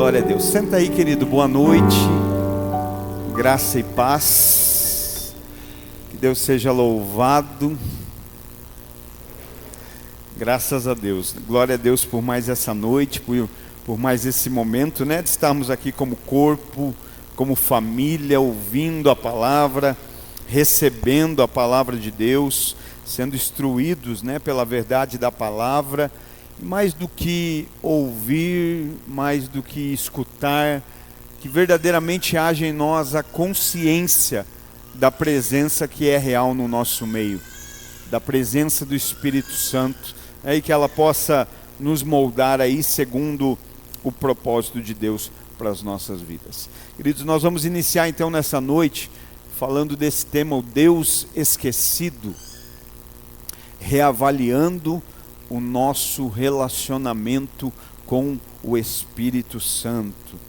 Glória a Deus. Senta aí, querido. Boa noite. Graça e paz. Que Deus seja louvado. Graças a Deus. Glória a Deus por mais essa noite, por mais esse momento, né? De estarmos aqui como corpo, como família, ouvindo a palavra, recebendo a palavra de Deus, sendo instruídos, né, pela verdade da palavra. E mais do que ouvir, mais do que escutar, que verdadeiramente haja em nós a consciência da presença que é real no nosso meio, da presença do Espírito Santo, e que ela possa nos moldar aí segundo o propósito de Deus para as nossas vidas. Queridos, nós vamos iniciar então nessa noite falando desse tema, o Deus esquecido, reavaliando o nosso relacionamento com o Espírito Santo.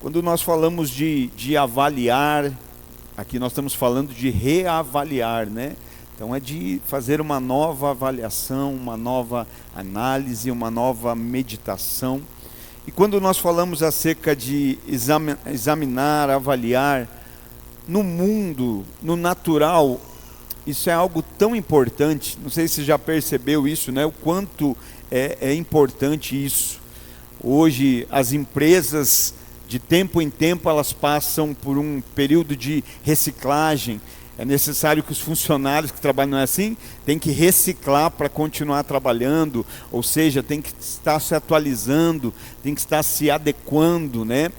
Quando nós falamos de avaliar, aqui nós estamos falando de reavaliar, né? Então é de fazer uma nova avaliação, uma nova análise, uma nova meditação. E quando nós falamos acerca de examinar, avaliar, no mundo, no natural, isso é algo tão importante. Não sei se você já percebeu isso, né? O quanto é importante isso. Hoje as empresas, de tempo em tempo, elas passam por um período de reciclagem. É necessário que os funcionários que trabalham, não é assim? Tem que reciclar para continuar trabalhando, ou seja, tem que estar se atualizando, tem que estar se adequando, né,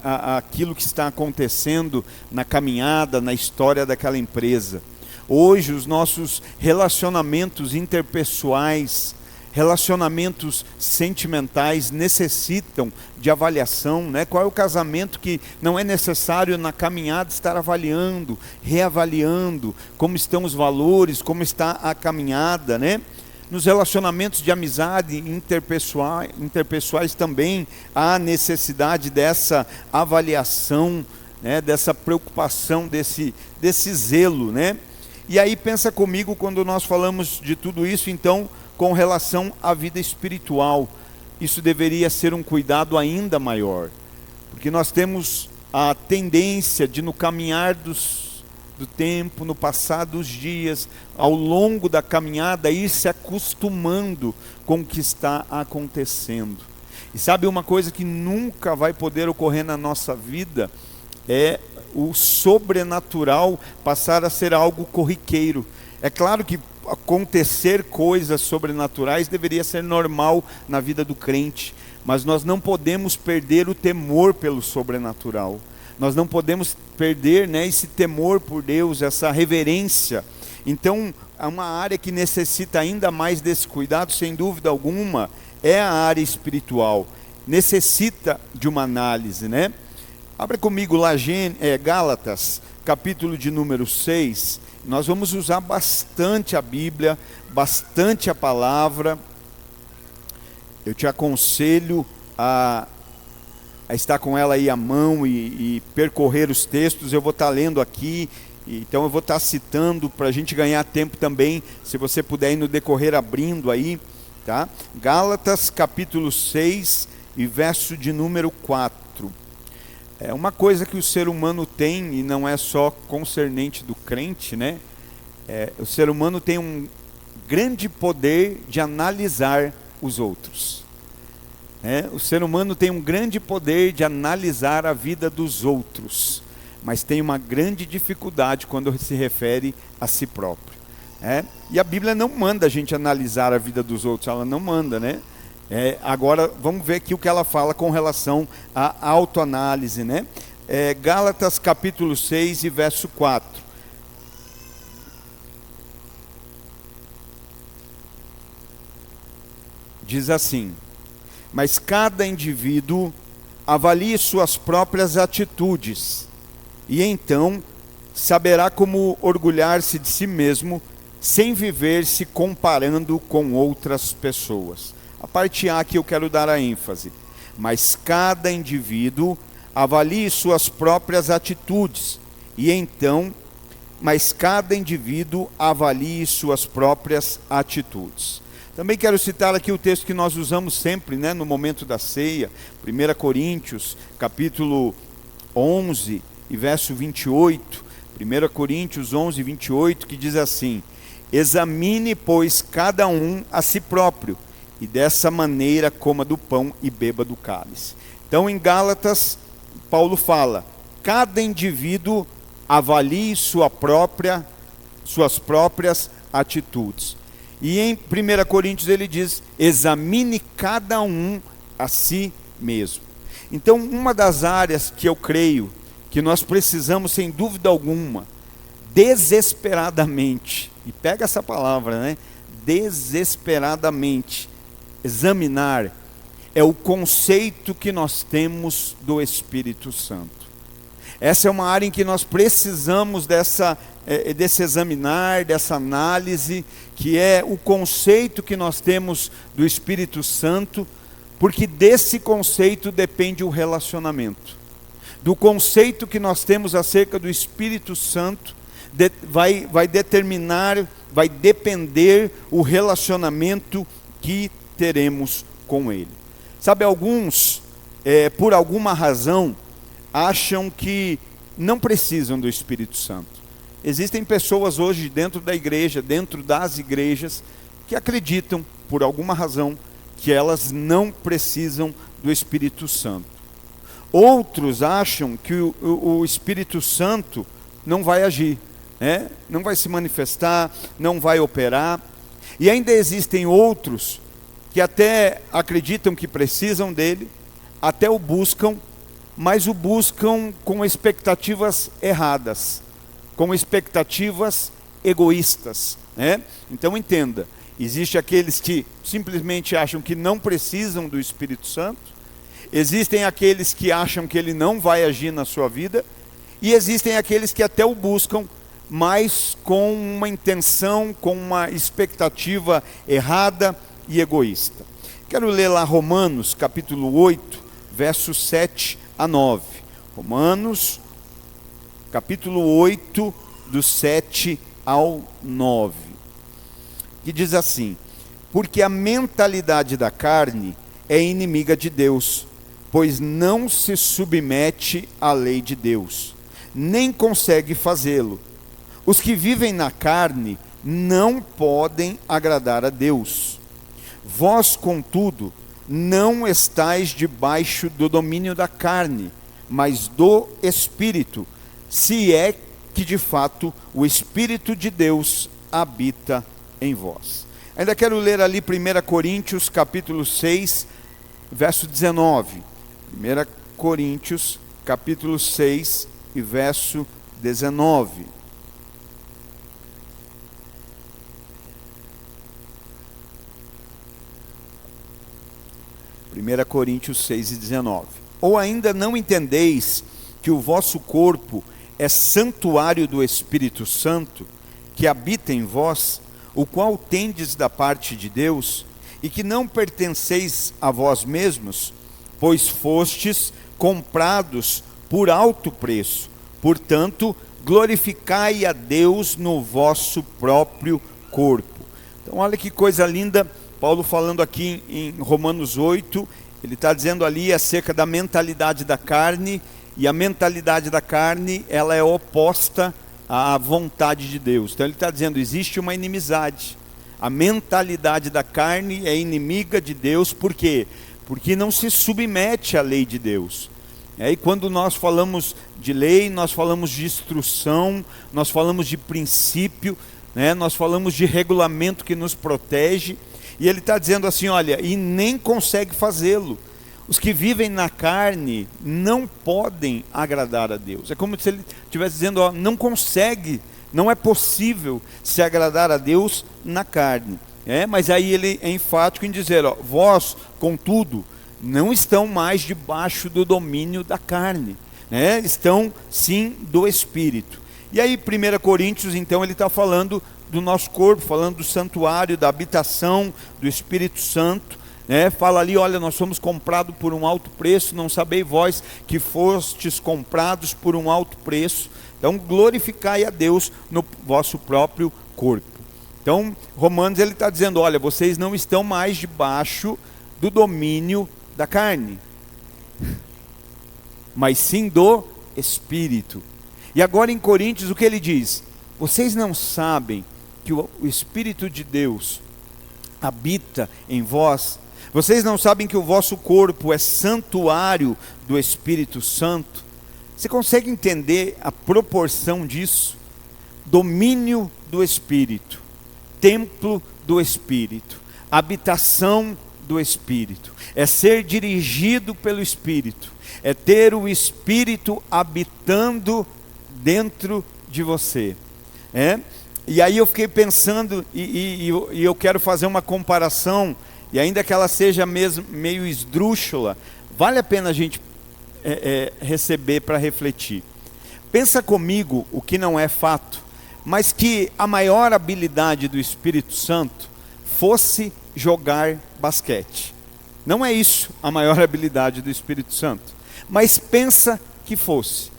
àquilo que está acontecendo na caminhada, na história daquela empresa. Hoje os nossos relacionamentos interpessoais, relacionamentos sentimentais necessitam de avaliação, né? Qual é o casamento que não é necessário na caminhada estar avaliando, reavaliando como estão os valores, como está a caminhada, né? Nos relacionamentos de amizade interpessoais também há necessidade dessa avaliação, né? Dessa preocupação, desse zelo, né? E aí pensa comigo, quando nós falamos de tudo isso, então, com relação à vida espiritual, isso deveria ser um cuidado ainda maior, porque nós temos a tendência de, no caminhar do tempo, no passar dos dias, ao longo da caminhada, ir se acostumando com o que está acontecendo. E sabe uma coisa que nunca vai poder ocorrer na nossa vida, é o sobrenatural passar a ser algo corriqueiro. É claro que acontecer coisas sobrenaturais deveria ser normal na vida do crente, mas nós não podemos perder o temor pelo sobrenatural. Nós não podemos perder, né, esse temor por Deus, essa reverência. Então, uma área que necessita ainda mais desse cuidado, sem dúvida alguma, é a área espiritual. Necessita de uma análise, né? Abre comigo lá Gálatas, capítulo de número 6. Nós vamos usar bastante a Bíblia, bastante a palavra. Eu te aconselho a estar com ela aí à mão e percorrer os textos. Eu vou estar lendo aqui, então eu vou estar citando para a gente ganhar tempo também, se você puder ir no decorrer abrindo aí, tá? Gálatas capítulo 6 e verso de número 4. É uma coisa que o ser humano tem, e não é só concernente do crente, né? O ser humano tem um grande poder de analisar os outros. O ser humano tem um grande poder de analisar a vida dos outros, mas tem uma grande dificuldade quando se refere a si próprio. E a Bíblia não manda a gente analisar a vida dos outros, ela não manda, né? Agora vamos ver aqui o que ela fala com relação à autoanálise, né? Gálatas capítulo 6 e verso 4. Diz assim: mas cada indivíduo avalie suas próprias atitudes, e então saberá como orgulhar-se de si mesmo, sem viver se comparando com outras pessoas. A parte A que eu quero dar a ênfase. Mas cada indivíduo avalie suas próprias atitudes, e então, mas cada indivíduo avalie suas próprias atitudes. Também quero citar aqui o texto que nós usamos sempre, né, no momento da ceia, 1 Coríntios, capítulo 11 e verso 28, 1 Coríntios 11, 28, que diz assim: examine, pois, cada um a si próprio, e dessa maneira coma do pão e beba do cálice. Então, em Gálatas, Paulo fala, cada indivíduo avalie suas próprias atitudes. E em 1 Coríntios ele diz, examine cada um a si mesmo. Então, uma das áreas que eu creio que nós precisamos, sem dúvida alguma, desesperadamente, e pega essa palavra, né? Desesperadamente, examinar, é o conceito que nós temos do Espírito Santo. Essa é uma área em que nós precisamos desse examinar, dessa análise, que é o conceito que nós temos do Espírito Santo, porque desse conceito depende o relacionamento. Do conceito que nós temos acerca do Espírito Santo, vai determinar, vai depender o relacionamento que teremos com Ele. Sabe, alguns, por alguma razão, acham que não precisam do Espírito Santo. Existem pessoas hoje dentro da igreja, dentro das igrejas, que acreditam, por alguma razão, que elas não precisam do Espírito Santo. Outros acham que o Espírito Santo não vai agir, né? Não vai se manifestar, não vai operar. E ainda existem outros que até acreditam que precisam dele, até o buscam, mas o buscam com expectativas erradas, com expectativas egoístas, né? Então entenda, existe aqueles que simplesmente acham que não precisam do Espírito Santo, existem aqueles que acham que ele não vai agir na sua vida, e existem aqueles que até o buscam, mas com uma intenção, com uma expectativa errada e egoísta. Quero ler lá Romanos, capítulo 8, versos 7 a 9. Romanos, capítulo 8, do 7 ao 9. Que diz assim: porque a mentalidade da carne é inimiga de Deus, pois não se submete à lei de Deus, nem consegue fazê-lo. Os que vivem na carne não podem agradar a Deus. Vós, contudo, não estáis debaixo do domínio da carne, mas do Espírito, se é que de fato o Espírito de Deus habita em vós. Ainda quero ler ali 1 Coríntios capítulo 6, verso 19. 1 Coríntios capítulo 6 e verso 19. Primeira Coríntios 6 e 19. Ou ainda não entendeis que o vosso corpo é santuário do Espírito Santo, que habita em vós, o qual tendes da parte de Deus, e que não pertenceis a vós mesmos, pois fostes comprados por alto preço. Portanto, glorificai a Deus no vosso próprio corpo. Então olha que coisa linda, Paulo falando aqui em Romanos 8, ele está dizendo ali acerca da mentalidade da carne, e a mentalidade da carne, ela é oposta à vontade de Deus. Então ele está dizendo, existe uma inimizade. A mentalidade da carne é inimiga de Deus, por quê? Porque não se submete à lei de Deus. E quando nós falamos de lei, nós falamos de instrução, nós falamos de princípio, né? Nós falamos de regulamento que nos protege. E ele está dizendo assim, olha, e nem consegue fazê-lo. Os que vivem na carne não podem agradar a Deus. É como se ele estivesse dizendo, ó, não consegue, não é possível se agradar a Deus na carne. Mas aí ele é enfático em dizer, ó, vós, contudo, não estão mais debaixo do domínio da carne, né? Estão sim do Espírito. E aí 1 Coríntios, então, ele está falando do nosso corpo, falando do santuário, da habitação do Espírito Santo, né? Fala ali, olha, nós somos comprados por um alto preço, não sabeis vós que fostes comprados por um alto preço. Então glorificai a Deus no vosso próprio corpo. Então, Romanos ele está dizendo, olha, vocês não estão mais debaixo do domínio da carne, mas sim do Espírito. E agora em Coríntios o que ele diz? Vocês não sabem que o Espírito de Deus habita em vós? Vocês não sabem que o vosso corpo é santuário do Espírito Santo? Você consegue entender a proporção disso? Domínio do Espírito, templo do Espírito, habitação do Espírito, é ser dirigido pelo Espírito, é ter o Espírito habitando dentro de você. E aí eu fiquei pensando, e eu quero fazer uma comparação, e ainda que ela seja mesmo meio esdrúxula, vale a pena a gente receber para refletir. Pensa comigo o que não é fato, mas que a maior habilidade do Espírito Santo fosse jogar basquete. Não é isso a maior habilidade do Espírito Santo, mas pensa que fosse.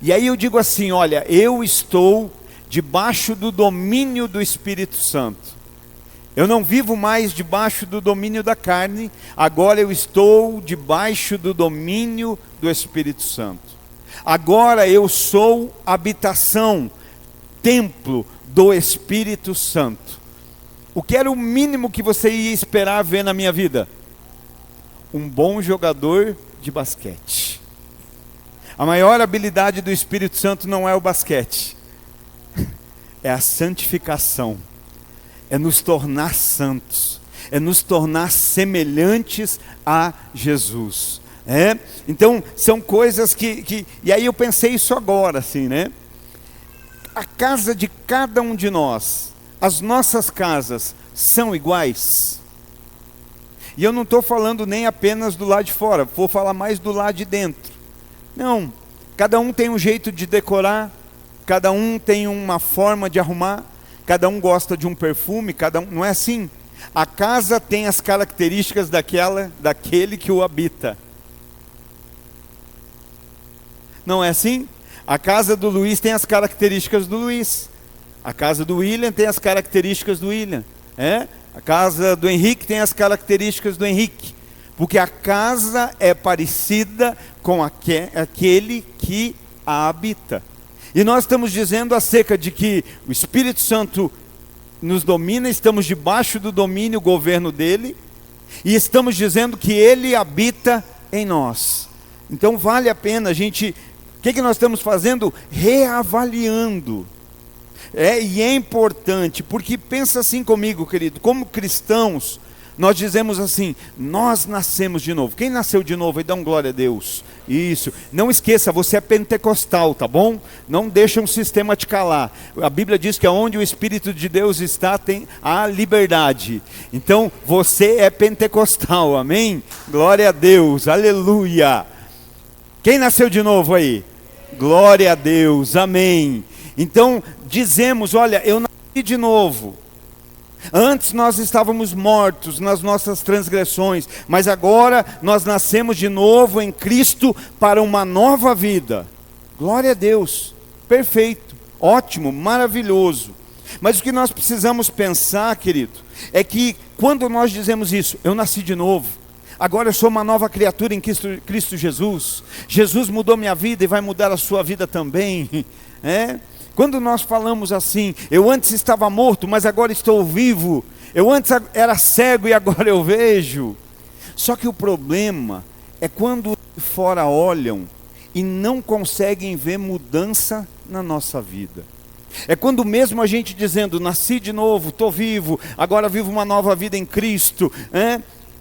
E aí eu digo assim, olha, eu estou debaixo do domínio do Espírito Santo. Eu não vivo mais debaixo do domínio da carne, agora eu estou debaixo do domínio do Espírito Santo. Agora eu sou habitação, templo do Espírito Santo. O que era o mínimo que você ia esperar ver na minha vida? Um bom jogador de basquete. A maior habilidade do Espírito Santo não é o basquete, é a santificação, é nos tornar santos, é nos tornar semelhantes a Jesus. Então são coisas que e aí eu pensei isso agora assim, né? A casa de cada um de nós, as nossas casas são iguais? E eu não estou falando nem apenas do lado de fora, vou falar mais do lado de dentro. Não, cada um tem um jeito de decorar, cada um tem uma forma de arrumar, cada um gosta de um perfume, cada um, não é assim? A casa tem as características daquele que o habita. Não é assim? A casa do Luiz tem as características do Luiz. A casa do William tem as características do William. A casa do Henrique tem as características do Henrique. Porque a casa é parecida com aquele que a habita. E nós estamos dizendo acerca de que o Espírito Santo nos domina, estamos debaixo do domínio, governo dele, e estamos dizendo que ele habita em nós. Então vale a pena a gente, o que nós estamos fazendo? Reavaliando. E é importante, porque pensa assim comigo, querido, como cristãos, nós dizemos assim, nós nascemos de novo. Quem nasceu de novo? Aí dá um glória a Deus. Isso. Não esqueça, você é pentecostal, tá bom? Não deixa um sistema te calar. A Bíblia diz que onde o Espírito de Deus está, tem a liberdade. Então, você é pentecostal, amém? Glória a Deus, aleluia. Quem nasceu de novo aí? Glória a Deus, amém. Então, dizemos, olha, eu nasci de novo. Antes nós estávamos mortos nas nossas transgressões, mas agora nós nascemos de novo em Cristo para uma nova vida. Glória a Deus, perfeito, ótimo, maravilhoso. Mas o que nós precisamos pensar, querido, é que quando nós dizemos isso, eu nasci de novo, agora eu sou uma nova criatura em Cristo Jesus, Jesus mudou minha vida e vai mudar a sua vida também, Quando nós falamos assim, eu antes estava morto, mas agora estou vivo. Eu antes era cego e agora eu vejo. Só que o problema é quando de fora olham e não conseguem ver mudança na nossa vida. É quando mesmo a gente dizendo, nasci de novo, estou vivo, agora vivo uma nova vida em Cristo.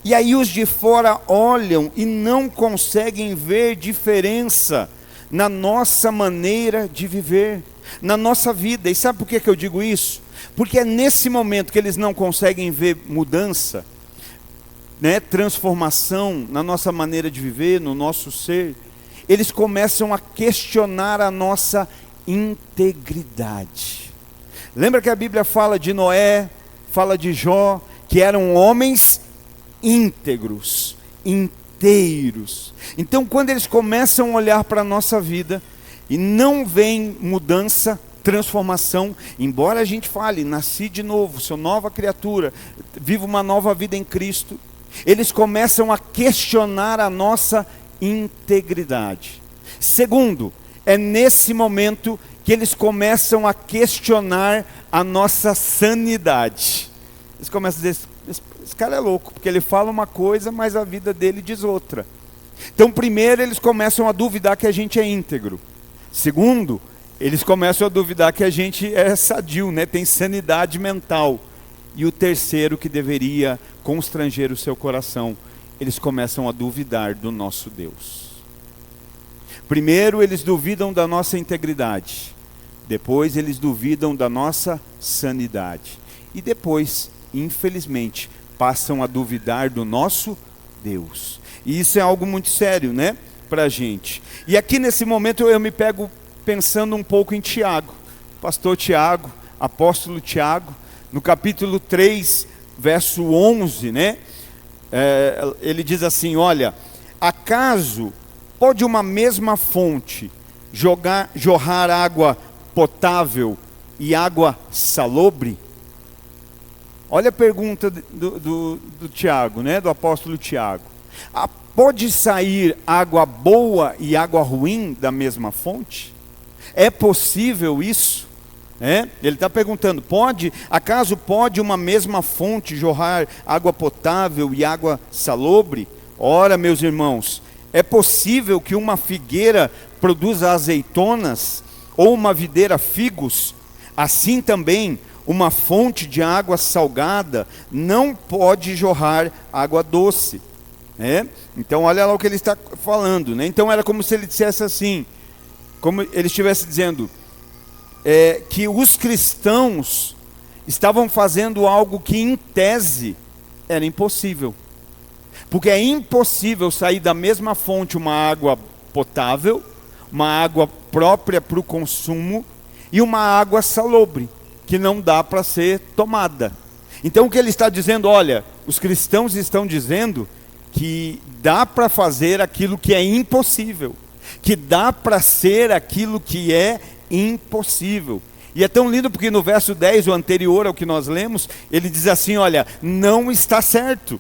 E aí os de fora olham e não conseguem ver diferença na nossa maneira de viver, na nossa vida. E sabe por que eu digo isso? Porque é nesse momento que eles não conseguem ver mudança, transformação na nossa maneira de viver, no nosso ser, eles começam a questionar a nossa integridade. Lembra que a Bíblia fala de Noé, fala de Jó, que eram homens íntegros, inteiros. Então quando eles começam a olhar para a nossa vida e não veem mudança, transformação. Embora a gente fale, nasci de novo, sou nova criatura, vivo uma nova vida em Cristo, eles começam a questionar a nossa integridade. Segundo, é nesse momento que eles começam a questionar a nossa sanidade. Eles começam a dizer, esse cara é louco, porque ele fala uma coisa, mas a vida dele diz outra. Então, primeiro, eles começam a duvidar que a gente é íntegro. Segundo, eles começam a duvidar que a gente é sadio, né? Tem sanidade mental. E o terceiro, que deveria constranger o seu coração, eles começam a duvidar do nosso Deus. Primeiro, eles duvidam da nossa integridade. Depois, eles duvidam da nossa sanidade. E depois, infelizmente, passam a duvidar do nosso Deus. E isso é algo muito sério, né? Para a gente. E aqui nesse momento eu me pego pensando um pouco em Tiago. Pastor Tiago, apóstolo Tiago, no capítulo 3, verso 11, né? Ele diz assim, olha, acaso pode uma mesma fonte jorrar água potável e água salobre? Olha a pergunta do Tiago, né? Do apóstolo Tiago. Pode sair água boa e água ruim da mesma fonte? É possível isso? Ele está perguntando, acaso pode uma mesma fonte jorrar água potável e água salobre? Ora, meus irmãos, é possível que uma figueira produza azeitonas ou uma videira figos? Assim também, uma fonte de água salgada não pode jorrar água doce. Então olha lá o que ele está falando, né? Então era como se ele dissesse assim, como ele estivesse dizendo que os cristãos estavam fazendo algo que em tese era impossível, porque é impossível sair da mesma fonte uma água potável, uma água própria para o consumo e uma água salobre, que não dá para ser tomada. Então o que ele está dizendo, olha, os cristãos estão dizendo que dá para fazer aquilo que é impossível, que dá para ser aquilo que é impossível. E é tão lindo porque no verso 10, o anterior ao que nós lemos, ele diz assim, olha, não está certo.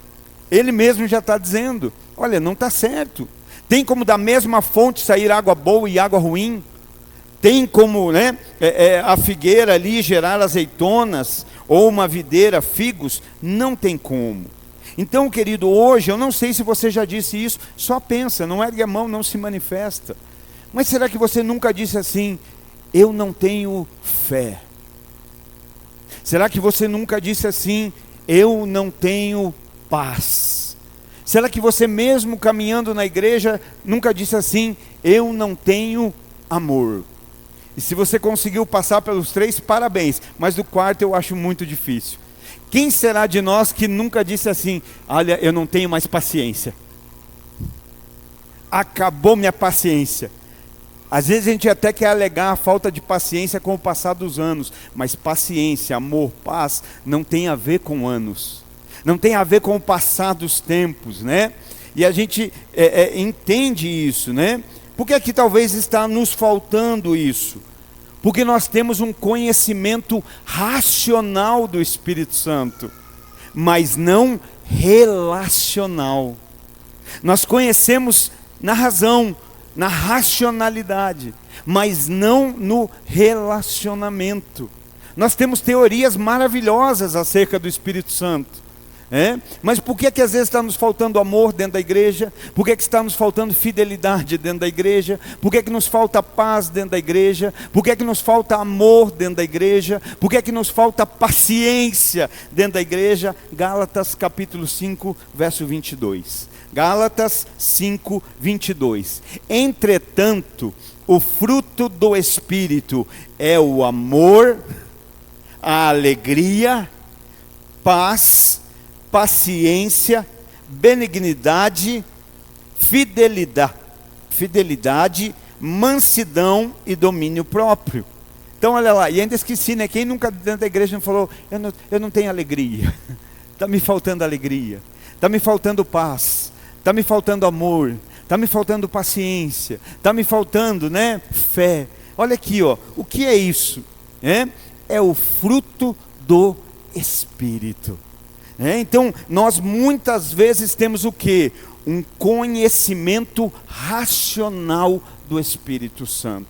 Ele mesmo já está dizendo, olha, não está certo. Tem como da mesma fonte sair água boa e água ruim? Tem como, né, a figueira ali gerar azeitonas, ou uma videira figos? Não tem como. Então, querido, hoje, eu não sei se você já disse isso, só pensa, não ergue a mão, não se manifesta. Mas será que você nunca disse assim, eu não tenho fé? Será que você nunca disse assim, eu não tenho paz? Será que você mesmo caminhando na igreja, nunca disse assim, eu não tenho amor? E se você conseguiu passar pelos 3, parabéns, mas do quarto eu acho muito difícil. Quem será de nós que nunca disse assim, olha, eu não tenho mais paciência? Acabou minha paciência. Às vezes a gente até quer alegar a falta de paciência com o passar dos anos, mas paciência, amor, paz, não tem a ver com anos. Não tem a ver com o passar dos tempos, né? E a gente entende isso, né? Por que é que talvez está nos faltando isso? Porque nós temos um conhecimento racional do Espírito Santo, mas não relacional. Nós conhecemos na razão, na racionalidade, mas não no relacionamento. Nós temos teorias maravilhosas acerca do Espírito Santo. Mas por que às vezes está nos faltando amor dentro da igreja? Por que está nos faltando fidelidade dentro da igreja? Por que nos falta paz dentro da igreja? Por que nos falta amor dentro da igreja? Por que nos falta paciência dentro da igreja? Gálatas capítulo 5, verso 22. Gálatas 5, 22. Entretanto, o fruto do Espírito é o amor, a alegria, paz, paciência, benignidade, fidelidade, mansidão e domínio próprio. Então olha lá, e ainda esqueci, né? Quem nunca dentro da igreja não falou, eu não tenho alegria, está me faltando alegria, está me faltando paz, está me faltando amor, está me faltando paciência, está me faltando, né, fé. Olha aqui, ó, o que é isso? é o fruto do Espírito. Então, nós muitas vezes temos o quê? Um conhecimento racional do Espírito Santo,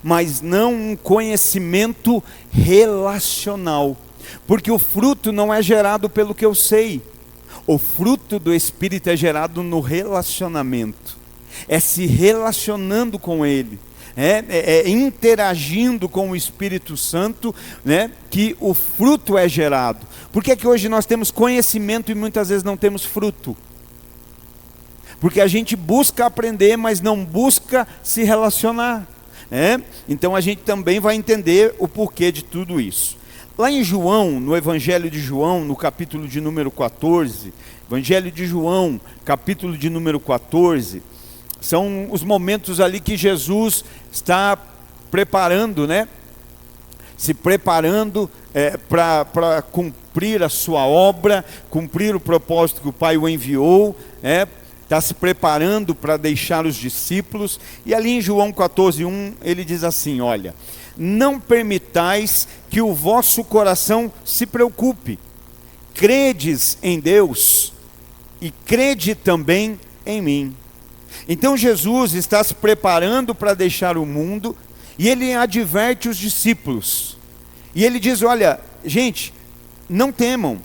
mas não um conhecimento relacional, porque o fruto não é gerado pelo que eu sei. O fruto do Espírito é gerado no relacionamento, é se relacionando com Ele, interagindo com o Espírito Santo, que o fruto é gerado. Por que hoje nós temos conhecimento e muitas vezes não temos fruto? Porque a gente busca aprender, mas não busca se relacionar. Então a gente também vai entender o porquê de tudo isso. Lá em João, no Evangelho de João, no capítulo de número 14, Evangelho de João, capítulo de número 14, são os momentos ali que Jesus está preparando, se preparando para cumprir a sua obra, cumprir o propósito que o Pai o enviou, está se preparando para deixar os discípulos. E ali em João 14:1 ele diz assim: olha, não permitais que o vosso coração se preocupe, credes em Deus e crede também em mim. Então Jesus está se preparando para deixar o mundo, e ele adverte os discípulos, e ele diz: olha, gente, não temam,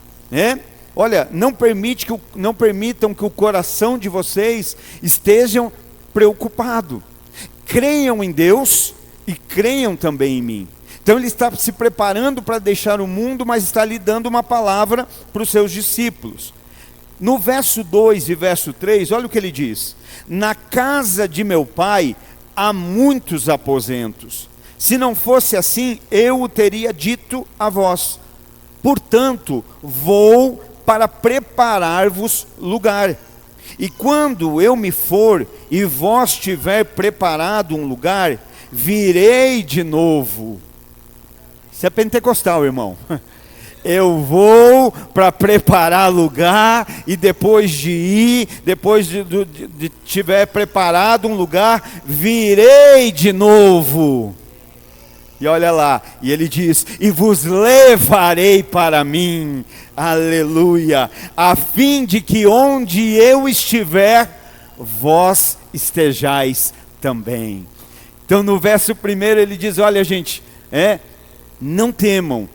olha, não permitam que o coração de vocês estejam preocupado, creiam em Deus e creiam também em mim. Então ele está se preparando para deixar o mundo, mas está lhe dando uma palavra para os seus discípulos. No verso 2 e verso 3, olha o que ele diz: na casa de meu pai há muitos aposentos, se não fosse assim, eu o teria dito a vós. Portanto, vou para preparar-vos lugar. E quando eu me for e vós tiver preparado um lugar, virei de novo. Isso é pentecostal, irmão. Eu vou para preparar lugar, e depois de ir, depois de tiver preparado um lugar, virei de novo. E olha lá, e ele diz: e vos levarei para mim, aleluia, a fim de que onde eu estiver, vós estejais também. Então no verso 1 ele diz: olha, gente, não temam,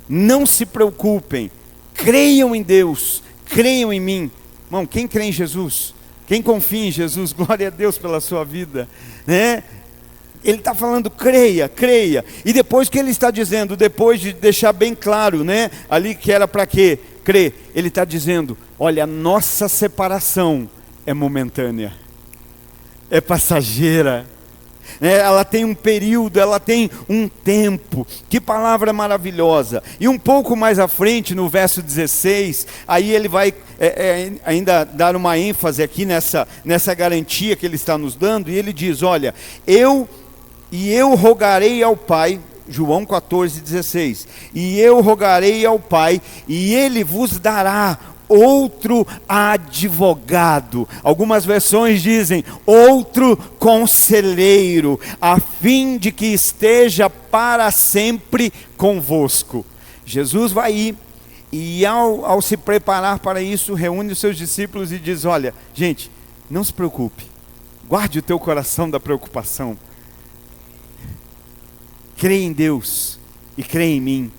não se preocupem, creiam em Deus, creiam em mim. Irmão, quem crê em Jesus, quem confia em Jesus, glória a Deus pela sua vida, Ele está falando: creia, creia. E depois que ele está dizendo, depois de deixar bem claro, ali que era para quê? Crer. Ele está dizendo: olha, a nossa separação é momentânea, é passageira, ela tem um período, ela tem um tempo. Que palavra maravilhosa. E um pouco mais à frente, no verso 16, aí ele vai ainda dar uma ênfase aqui nessa garantia que ele está nos dando. E ele diz: olha, eu rogarei ao Pai, João 14:16, e eu rogarei ao Pai, e ele vos dará outro advogado. Algumas versões dizem outro conselheiro, a fim de que esteja para sempre convosco. Jesus vai ir, e ao se preparar para isso, reúne os seus discípulos e diz: olha, gente, não se preocupe, guarde o teu coração da preocupação, creia em Deus e creia em mim.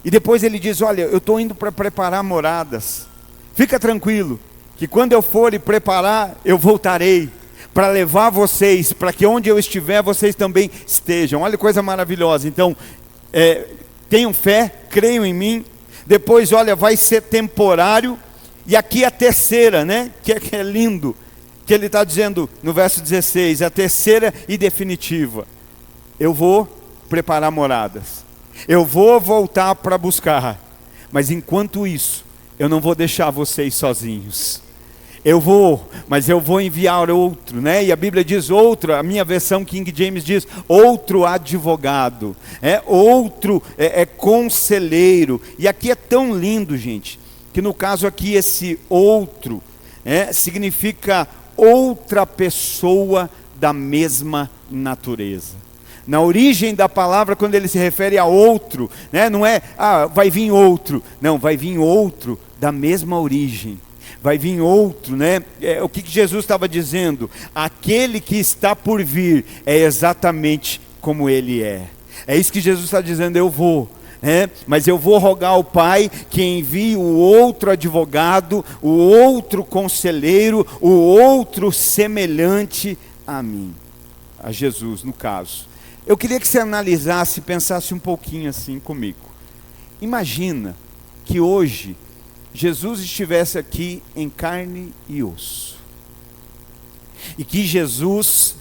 E depois ele diz: olha, eu estou indo para preparar moradas, fica tranquilo, que quando eu for e preparar, eu voltarei para levar vocês, para que onde eu estiver, vocês também estejam. Olha que coisa maravilhosa. Então, tenham fé, creiam em mim. Depois, olha, vai ser temporário. E aqui a terceira, que é lindo, que ele está dizendo no verso 16, a terceira e definitiva: eu vou preparar moradas, eu vou voltar para buscar, mas enquanto isso, eu não vou deixar vocês sozinhos. Mas eu vou enviar outro, E a Bíblia diz outro, a minha versão King James diz outro advogado, outro conselheiro. E aqui é tão lindo, gente, que no caso aqui esse outro significa outra pessoa da mesma natureza. Na origem da palavra, quando ele se refere a outro, né? Não é, vai vir outro. Não, vai vir outro da mesma origem. Vai vir outro, né? O que Jesus estava dizendo? Aquele que está por vir é exatamente como ele é. É isso que Jesus está dizendo, eu vou. Mas eu vou rogar ao Pai que envie o outro advogado, o outro conselheiro, o outro semelhante a mim. A Jesus, no caso. Eu queria que você analisasse, pensasse um pouquinho assim comigo. Imagina que hoje Jesus estivesse aqui em carne e osso. E que Jesus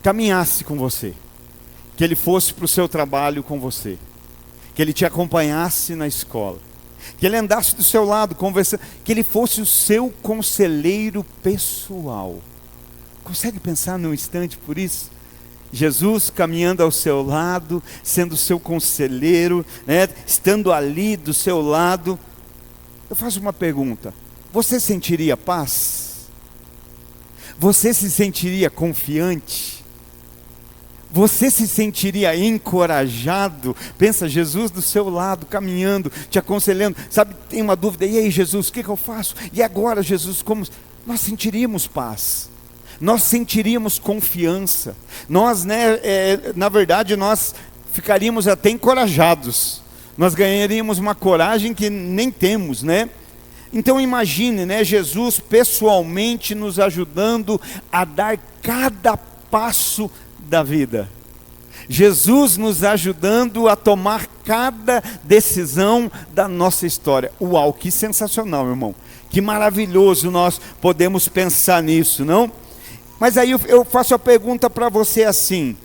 caminhasse com você. Que Ele fosse para o seu trabalho com você. Que Ele te acompanhasse na escola. Que Ele andasse do seu lado, conversando. Que Ele fosse o seu conselheiro pessoal. Consegue pensar num instante por isso? Jesus caminhando ao seu lado, sendo seu conselheiro, né? Estando ali do seu lado. Eu faço uma pergunta: você sentiria paz? Você se sentiria confiante? Você se sentiria encorajado? Pensa, Jesus do seu lado, caminhando, te aconselhando. Sabe, tem uma dúvida, e aí Jesus, o que eu faço? E agora Jesus, como? Nós sentiríamos paz. Nós sentiríamos confiança. Nós, na verdade, nós ficaríamos até encorajados. Nós ganharíamos uma coragem que nem temos, né? Então imagine, né, Jesus pessoalmente nos ajudando a dar cada passo da vida. Jesus nos ajudando a tomar cada decisão da nossa história. Uau, que sensacional, meu irmão. Que maravilhoso nós podemos pensar nisso, não? Mas aí eu faço a pergunta para você assim: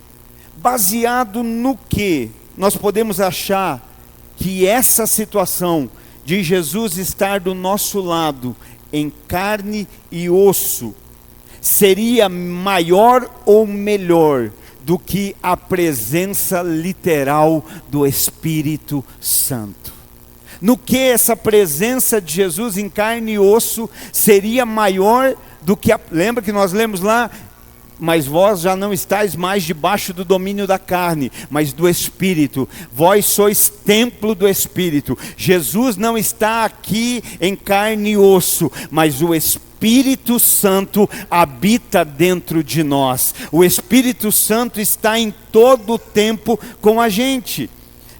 baseado no que nós podemos achar que essa situação de Jesus estar do nosso lado, em carne e osso, seria maior ou melhor do que a presença literal do Espírito Santo? No que essa presença de Jesus em carne e osso seria maior do que lembra que nós lemos lá? Mas vós já não estáis mais debaixo do domínio da carne, mas do Espírito. Vós sois templo do Espírito. Jesus não está aqui em carne e osso, mas o Espírito Santo habita dentro de nós. O Espírito Santo está em todo o tempo com a gente.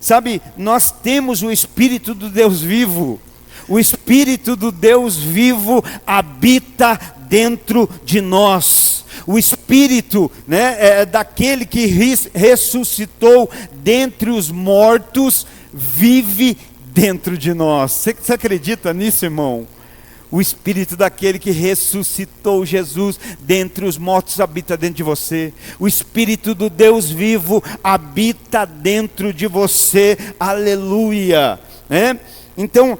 Sabe, nós temos o Espírito do Deus vivo. O Espírito do Deus vivo habita dentro de nós. O Espírito, né, daquele que ressuscitou dentre os mortos, vive dentro de nós. Você acredita nisso, irmão? O Espírito daquele que ressuscitou Jesus dentre os mortos habita dentro de você. O Espírito do Deus vivo habita dentro de você. Aleluia! Então,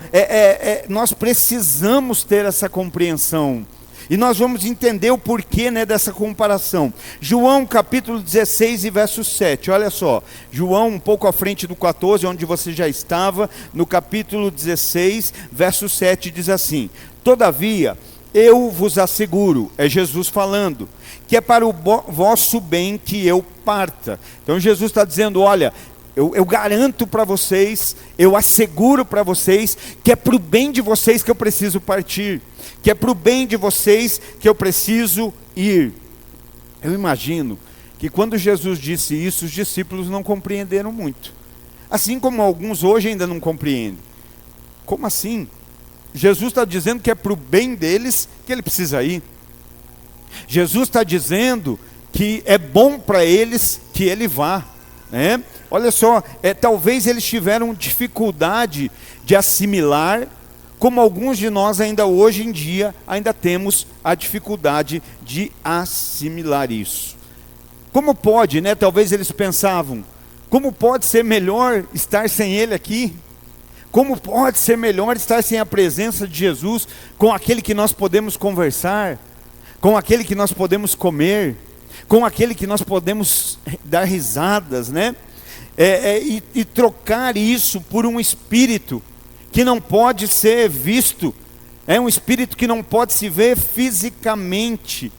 nós precisamos ter essa compreensão. E nós vamos entender o porquê, dessa comparação. João capítulo 16 e verso 7, olha só. João um pouco à frente do 14, onde você já estava, no capítulo 16, verso 7 diz assim: todavia, eu vos asseguro, é Jesus falando, que é para o vosso bem que eu parta. Então Jesus está dizendo, olha, eu garanto para vocês, eu asseguro para vocês, que é para o bem de vocês que eu preciso partir. Que é para o bem de vocês que eu preciso ir. Eu imagino que quando Jesus disse isso, os discípulos não compreenderam muito. Assim como alguns hoje ainda não compreendem. Como assim? Jesus está dizendo que é para o bem deles que ele precisa ir. Jesus está dizendo que é bom para eles que ele vá. Olha só, talvez eles tiveram dificuldade de assimilar, como alguns de nós ainda hoje em dia, ainda temos a dificuldade de assimilar isso. Como pode, talvez eles pensavam, como pode ser melhor estar sem ele aqui? Como pode ser melhor estar sem a presença de Jesus, com aquele que nós podemos conversar, com aquele que nós podemos comer, com aquele que nós podemos dar risadas, e trocar isso por um espírito que não pode ser visto, é um espírito que não pode se ver fisicamente.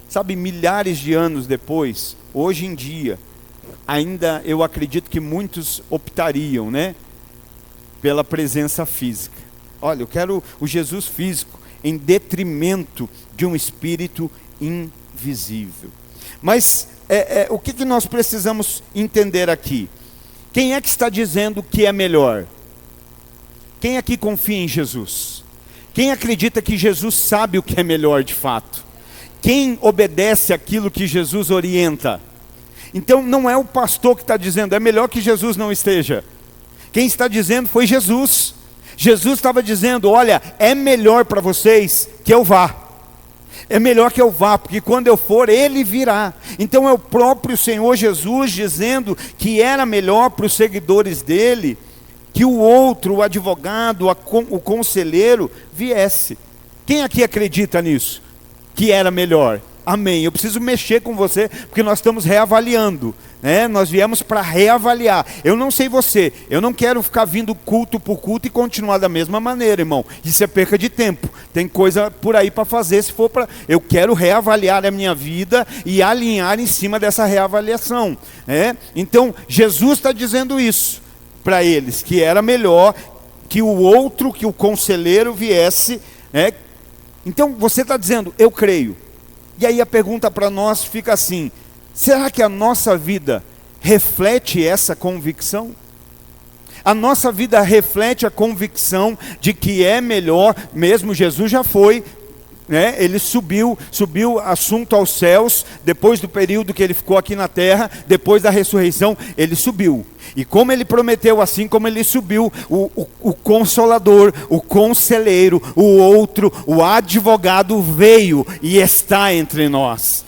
Sabe, milhares de anos depois, hoje em dia, ainda eu acredito que muitos optariam, né, pela presença física. Olha, eu quero o Jesus físico em detrimento de um espírito invisível. Mas o que nós precisamos entender aqui? Quem é que está dizendo que é melhor? Quem aqui confia em Jesus? Quem acredita que Jesus sabe o que é melhor de fato? Quem obedece aquilo que Jesus orienta? Então não é o pastor que está dizendo, é melhor que Jesus não esteja. Quem está dizendo foi Jesus. Jesus estava dizendo, olha, é melhor para vocês que eu vá. É melhor que eu vá, porque quando eu for, Ele virá. Então é o próprio Senhor Jesus dizendo que era melhor para os seguidores dele, que o outro, o advogado, o conselheiro, viesse. Quem aqui acredita nisso? Que era melhor? Amém. Eu preciso mexer com você, porque nós estamos reavaliando, né? Nós viemos para reavaliar. Eu não sei você, eu não quero ficar vindo culto por culto e continuar da mesma maneira, irmão. Isso é perca de tempo. Tem coisa por aí para fazer, se for para... Eu quero reavaliar a minha vida e alinhar em cima dessa reavaliação, né? Então, Jesus está dizendo isso para eles, que era melhor que o outro, que o conselheiro viesse, né? Então, você está dizendo, eu creio. E aí a pergunta para nós fica assim, será que a nossa vida reflete essa convicção? A nossa vida reflete a convicção de que é melhor, mesmo Jesus já foi, né? Ele subiu assunto aos céus, depois do período que ele ficou aqui na terra, depois da ressurreição, ele subiu. E como ele prometeu, assim como ele subiu, o consolador, o conselheiro, o outro, o advogado veio e está entre nós.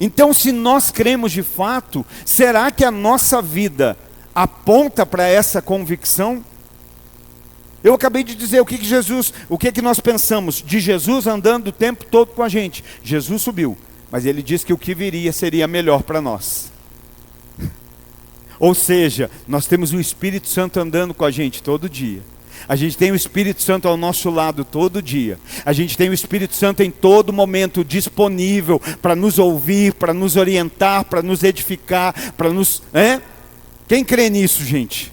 Então, se nós cremos de fato, será que a nossa vida aponta para essa convicção? Eu acabei de dizer o que nós pensamos de Jesus andando o tempo todo com a gente. Jesus subiu, mas ele disse que o que viria seria melhor para nós. Ou seja, nós temos o Espírito Santo andando com a gente todo dia. A gente tem o Espírito Santo ao nosso lado todo dia. A gente tem o Espírito Santo em todo momento disponível para nos ouvir, para nos orientar, para nos edificar, para nos... Quem crê nisso, gente?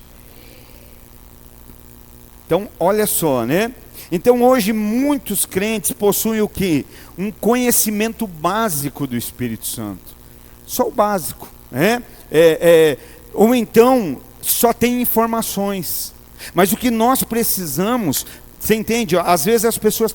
Então, olha só, né? Então, hoje, muitos crentes possuem o quê? Um conhecimento básico do Espírito Santo. Só o básico, né? Ou então, só tem informações. Mas o que nós precisamos, você entende? Às vezes as pessoas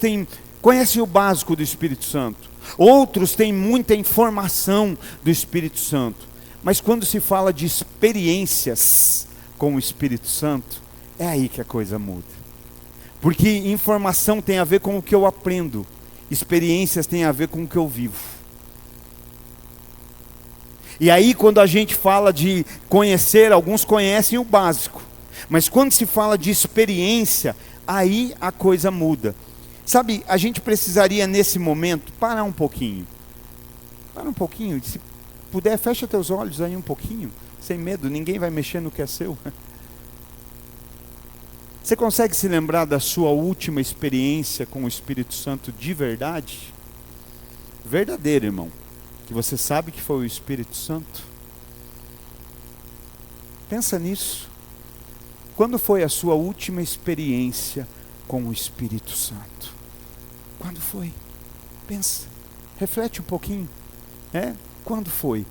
conhecem o básico do Espírito Santo. Outros têm muita informação do Espírito Santo. Mas quando se fala de experiências com o Espírito Santo, é aí que a coisa muda. Porque informação tem a ver com o que eu aprendo. Experiências tem a ver com o que eu vivo. E aí quando a gente fala de conhecer, alguns conhecem o básico. Mas quando se fala de experiência, aí a coisa muda. Sabe, a gente precisaria nesse momento parar um pouquinho. Para um pouquinho, se puder, fecha teus olhos aí um pouquinho, sem medo, ninguém vai mexer no que é seu. Você consegue se lembrar da sua última experiência com o Espírito Santo de verdade? Verdadeiro, irmão. Que você sabe que foi o Espírito Santo? Pensa nisso. Quando foi a sua última experiência com o Espírito Santo? Quando foi? Pensa, reflete um pouquinho. Quando foi?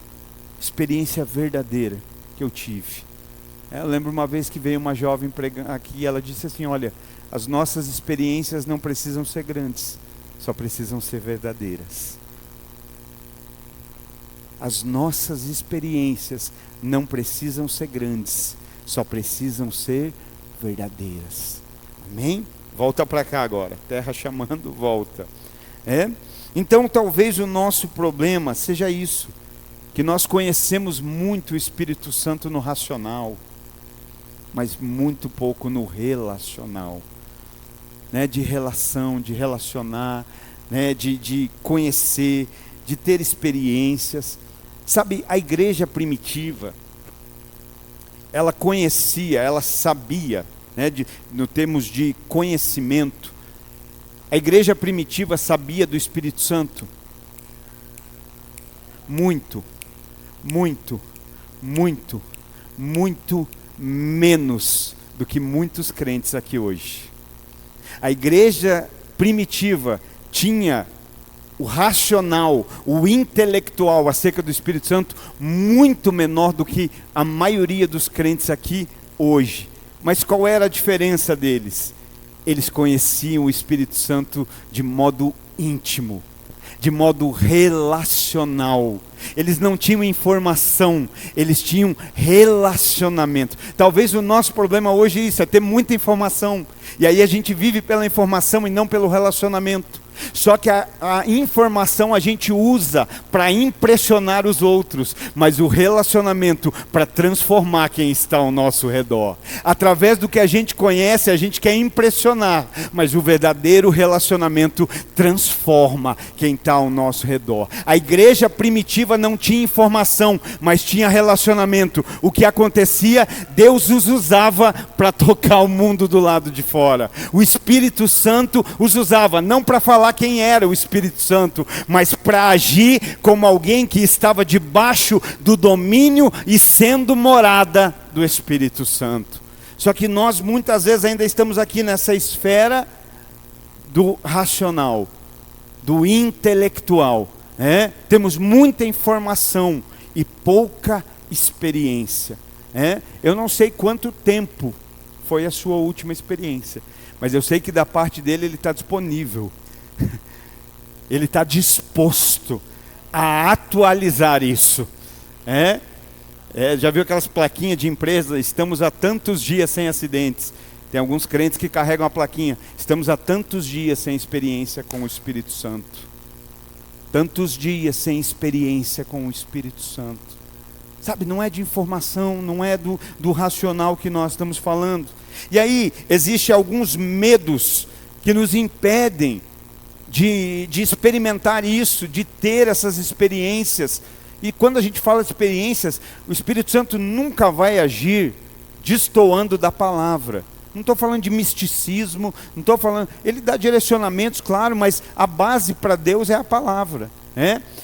Experiência verdadeira que eu tive. Eu lembro uma vez que veio uma jovem pregando aqui, ela disse assim, olha, as nossas experiências não precisam ser grandes, só precisam ser verdadeiras. As nossas experiências não precisam ser grandes, só precisam ser verdadeiras. Amém? Volta para cá agora, terra chamando, volta. Então talvez o nosso problema seja isso, que nós conhecemos muito o Espírito Santo no racional, mas muito pouco no relacional, de relação, de relacionar, de conhecer, de ter experiências. Sabe, a igreja primitiva, ela conhecia, ela sabia, no termos de conhecimento, a igreja primitiva sabia do Espírito Santo muito, muito, muito, muito menos do que muitos crentes aqui hoje. A igreja primitiva tinha o racional, o intelectual acerca do Espírito Santo muito menor do que a maioria dos crentes aqui hoje. Mas qual era a diferença deles? Eles conheciam o Espírito Santo de modo íntimo, de modo relacional. Eles não tinham informação, eles tinham relacionamento. Talvez o nosso problema hoje é isso, é ter muita informação. E aí a gente vive pela informação e não pelo relacionamento. Só que a informação a gente usa para impressionar os outros, mas o relacionamento para transformar quem está ao nosso redor. Através do que a gente conhece, a gente quer impressionar, mas o verdadeiro relacionamento transforma quem está ao nosso redor. A igreja primitiva não tinha informação, mas tinha relacionamento. O que acontecia? Deus os usava para tocar o mundo do lado de fora. O Espírito Santo os usava, não para falar quem era o Espírito Santo, mas para agir como alguém que estava debaixo do domínio e sendo morada do Espírito Santo. Só que nós muitas vezes ainda estamos aqui nessa esfera do racional, do intelectual, né? Temos muita informação e pouca experiência, né? Eu não sei quanto tempo foi a sua última experiência, mas eu sei que da parte dele ele está disponível. Ele está disposto a atualizar isso. Já viu aquelas plaquinhas de empresa? Estamos há tantos dias sem acidentes. Tem alguns crentes que carregam a plaquinha. Estamos há tantos dias sem experiência com o Espírito Santo. Tantos dias sem experiência com o Espírito Santo. Sabe, não é de informação, não é do racional que nós estamos falando. E aí, existem alguns medos que nos impedem de experimentar isso, de ter essas experiências. E quando a gente fala de experiências, o Espírito Santo nunca vai agir destoando da palavra. Não estou falando de misticismo, não estou falando... Ele dá direcionamentos, claro, mas a base para Deus é a palavra.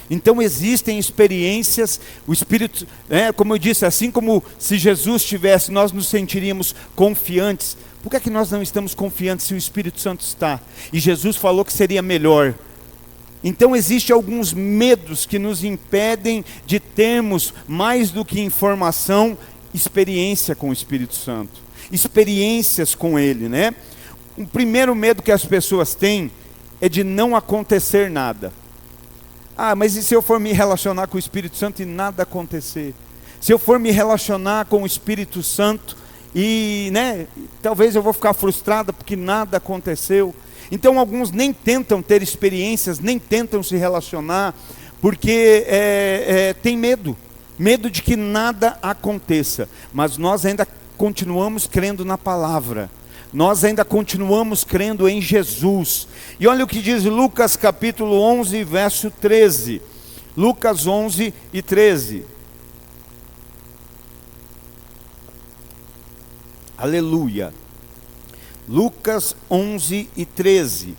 Então existem experiências, o Espírito, como eu disse, assim como se Jesus estivesse, nós nos sentiríamos confiantes. Por que é que nós não estamos confiantes se o Espírito Santo está? E Jesus falou que seria melhor. Então existem alguns medos que nos impedem de termos mais do que informação, experiência com o Espírito Santo. Experiências com Ele, né? O primeiro medo que as pessoas têm é de não acontecer nada. Ah, mas e se eu for me relacionar com o Espírito Santo e nada acontecer? Se eu for me relacionar com o Espírito Santo e, talvez eu vou ficar frustrada porque nada aconteceu. Então alguns nem tentam ter experiências, nem tentam se relacionar, porque tem medo de que nada aconteça. Mas nós ainda continuamos crendo na palavra. Nós ainda continuamos crendo em Jesus. E olha o que diz Lucas capítulo 11, verso 13. Lucas 11 e 13. Aleluia. Lucas 11 e 13.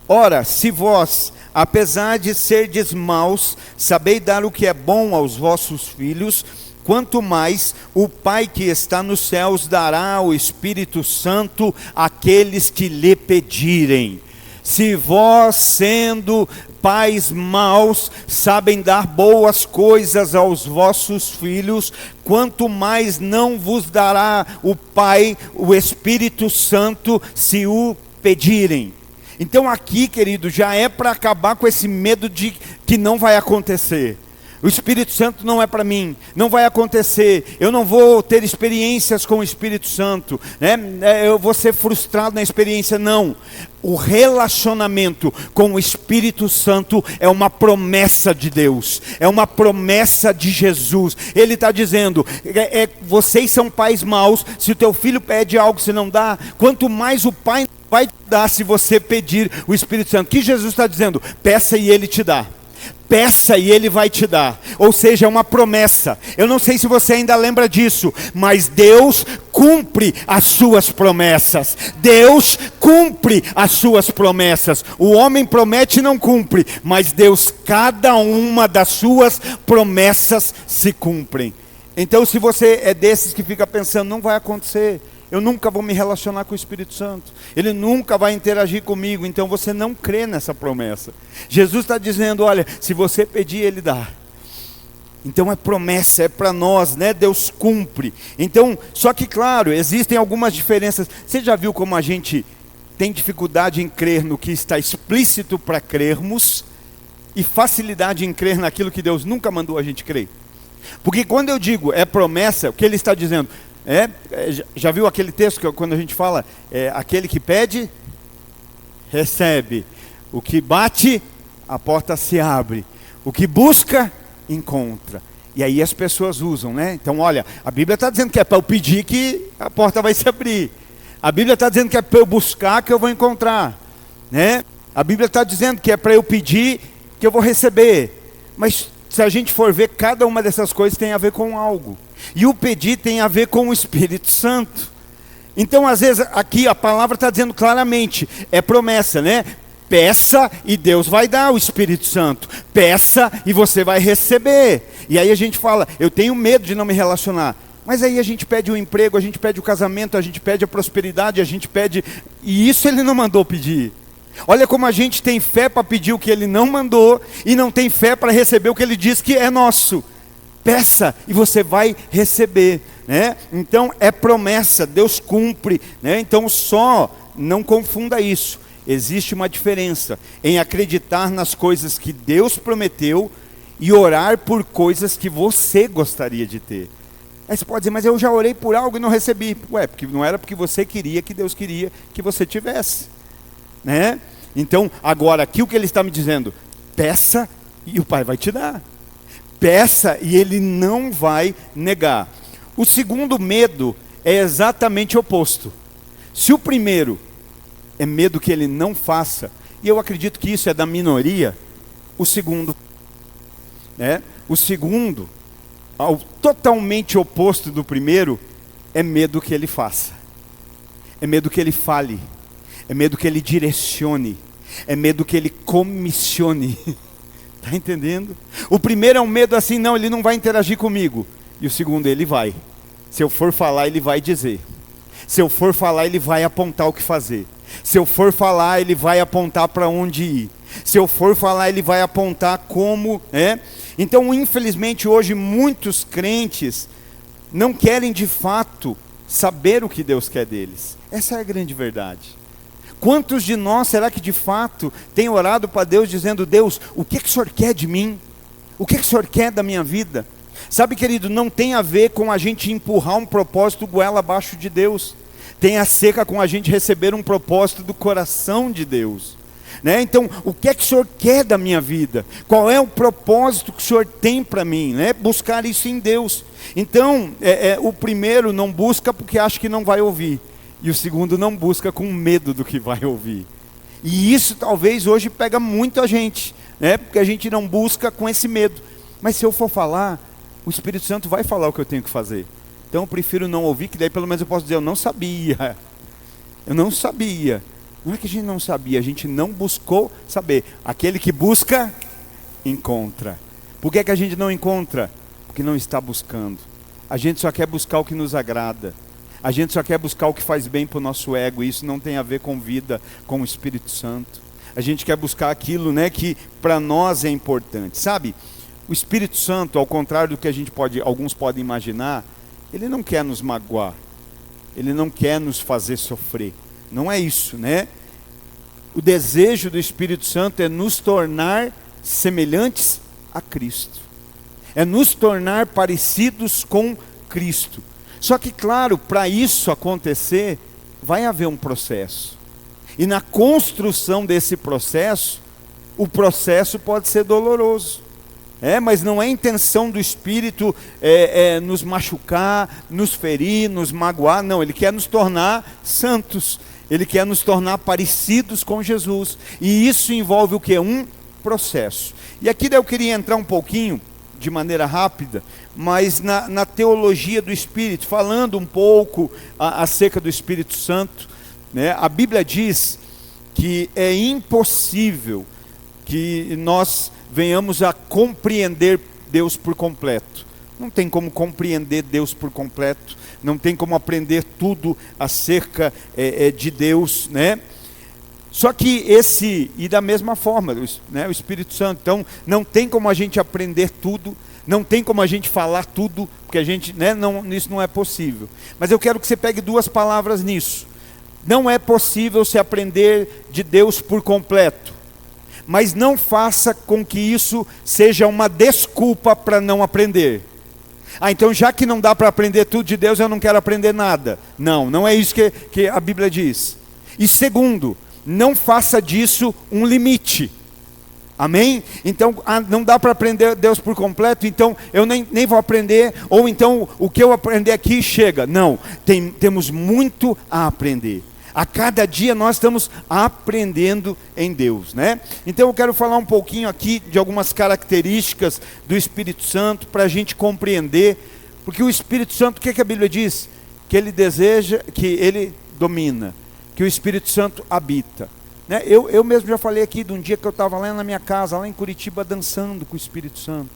Ora, se vós, apesar de serdes maus, sabeis dar o que é bom aos vossos filhos, quanto mais o Pai que está nos céus dará o Espírito Santo àqueles que lhe pedirem. Se vós, sendo pais maus, sabem dar boas coisas aos vossos filhos, quanto mais não vos dará o Pai o Espírito Santo, se o pedirem. Então aqui, querido, já é para acabar com esse medo de que não vai acontecer. O Espírito Santo não é para mim, não vai acontecer, eu não vou ter experiências com o Espírito Santo, eu vou ser frustrado na experiência. Não, o relacionamento com o Espírito Santo é uma promessa de Deus, é uma promessa de Jesus. Ele está dizendo, vocês são pais maus, se o teu filho pede algo se não dá, quanto mais o Pai vai te dar se você pedir o Espírito Santo. O que Jesus está dizendo? Peça e Ele te dá. Peça e Ele vai te dar. Ou seja, é uma promessa. Eu não sei se você ainda lembra disso, mas Deus cumpre as suas promessas. Deus cumpre as suas promessas. O homem promete e não cumpre, mas Deus, cada uma das suas promessas se cumprem. Então, se você é desses que fica pensando, não vai acontecer, eu nunca vou me relacionar com o Espírito Santo, ele nunca vai interagir comigo, então você não crê nessa promessa. Jesus está dizendo, olha, se você pedir, ele dá. Então é promessa, é para nós, né? Deus cumpre. Então, só que claro, existem algumas diferenças. Você já viu como a gente tem dificuldade em crer no que está explícito para crermos e facilidade em crer naquilo que Deus nunca mandou a gente crer? Porque quando eu digo é promessa, o que ele está dizendo? Já viu aquele texto que quando a gente fala, aquele que pede, recebe. O que bate, a porta se abre. O que busca, encontra. E aí as pessoas usam, né? Então olha, a Bíblia está dizendo que é para eu pedir que a porta vai se abrir. A Bíblia está dizendo que é para eu buscar que eu vou encontrar, né? A Bíblia está dizendo que é para eu pedir que eu vou receber. Mas se a gente for ver, cada uma dessas coisas tem a ver com algo. E o pedir tem a ver com o Espírito Santo. Então às vezes aqui a palavra está dizendo claramente, é promessa, né? Peça e Deus vai dar o Espírito Santo. Peça e você vai receber. E aí a gente fala, eu tenho medo de não me relacionar. Mas aí a gente pede o emprego, a gente pede o casamento, a gente pede a prosperidade, a gente pede... E isso ele não mandou pedir. Olha como a gente tem fé para pedir o que ele não mandou e não tem fé para receber o que ele diz que é nosso. Peça e você vai receber, né? Então é promessa, Deus cumpre, né? Então só não confunda isso. Existe uma diferença em acreditar nas coisas que Deus prometeu e orar por coisas que você gostaria de ter. Aí você pode dizer, mas eu já orei por algo e não recebi. Ué, porque não era porque você queria que Deus queria que você tivesse, né? Então, agora aqui o que ele está me dizendo, peça e o Pai vai te dar. Peça e ele não vai negar. O segundo medo é exatamente o oposto. Se o primeiro é medo que ele não faça, e eu acredito que isso é da minoria, o segundo, totalmente oposto do primeiro, é medo que ele faça, é medo que ele fale, é medo que ele direcione, é medo que ele comissione. Está entendendo? O primeiro é um medo assim, não, ele não vai interagir comigo. E o segundo, ele vai. Se eu for falar, ele vai dizer. Se eu for falar, ele vai apontar o que fazer. Se eu for falar, ele vai apontar para onde ir. Se eu for falar, ele vai apontar como, Então, infelizmente, hoje muitos crentes não querem de fato saber o que Deus quer deles. Essa é a grande verdade. Quantos de nós será que de fato tem orado para Deus dizendo, Deus, o que o Senhor quer de mim? O que o Senhor quer da minha vida? Sabe, querido, não tem a ver com a gente empurrar um propósito goela abaixo de Deus. Tem a seca com a gente receber um propósito do coração de Deus, né? Então, o que o Senhor quer da minha vida? Qual é o propósito que o Senhor tem para mim, né? Buscar isso em Deus. Então, o primeiro não busca porque acha que não vai ouvir. E o segundo não busca com medo do que vai ouvir. E isso talvez hoje pega muito a gente, né? Porque a gente não busca com esse medo. Mas se eu for falar, o Espírito Santo vai falar o que eu tenho que fazer. Então eu prefiro não ouvir, que daí pelo menos eu posso dizer, eu não sabia. Eu não sabia. Não é que a gente não sabia, a gente não buscou saber. Aquele que busca, encontra. Por que a gente não encontra? Porque não está buscando. A gente só quer buscar o que nos agrada. A gente só quer buscar o que faz bem para o nosso ego. E isso não tem a ver com vida, com o Espírito Santo. A gente quer buscar aquilo, né, que para nós é importante. Sabe, o Espírito Santo, ao contrário do que alguns podem imaginar, ele não quer nos magoar. Ele não quer nos fazer sofrer. Não é isso, né? O desejo do Espírito Santo é nos tornar semelhantes a Cristo. É nos tornar parecidos com Cristo. Só que, claro, para isso acontecer, vai haver um processo. E na construção desse processo, o processo pode ser doloroso. Mas não é intenção do Espírito nos machucar, nos ferir, nos magoar. Não, Ele quer nos tornar santos. Ele quer nos tornar parecidos com Jesus. E isso envolve o quê? Um processo. E aqui eu queria entrar um pouquinho, de maneira rápida, mas na teologia do Espírito, falando um pouco acerca do Espírito Santo, né? A Bíblia diz que é impossível que nós venhamos a compreender Deus por completo, Não tem como compreender Deus por completo, não tem como aprender tudo acerca de Deus, né? Só que e da mesma forma, né, o Espírito Santo, então não tem como a gente aprender tudo, não tem como a gente falar tudo, porque a gente, né, isso não é possível. Mas eu quero que você pegue duas palavras nisso. Não é possível se aprender de Deus por completo, mas não faça com que isso seja uma desculpa para não aprender. Então já que não dá para aprender tudo de Deus, eu não quero aprender nada. Não é isso que a Bíblia diz. E segundo, não faça disso um limite. Amém? Então não dá para aprender Deus por completo, então eu nem vou aprender, ou então o que eu aprender aqui chega. Não, temos muito a aprender. A cada dia nós estamos aprendendo em Deus, né? Então eu quero falar um pouquinho aqui de algumas características do Espírito Santo para a gente compreender, porque o Espírito Santo, o que a Bíblia diz? Que ele deseja, que ele domina, que o Espírito Santo habita, né? Eu mesmo já falei aqui de um dia que eu estava lá na minha casa, lá em Curitiba, dançando com o Espírito Santo.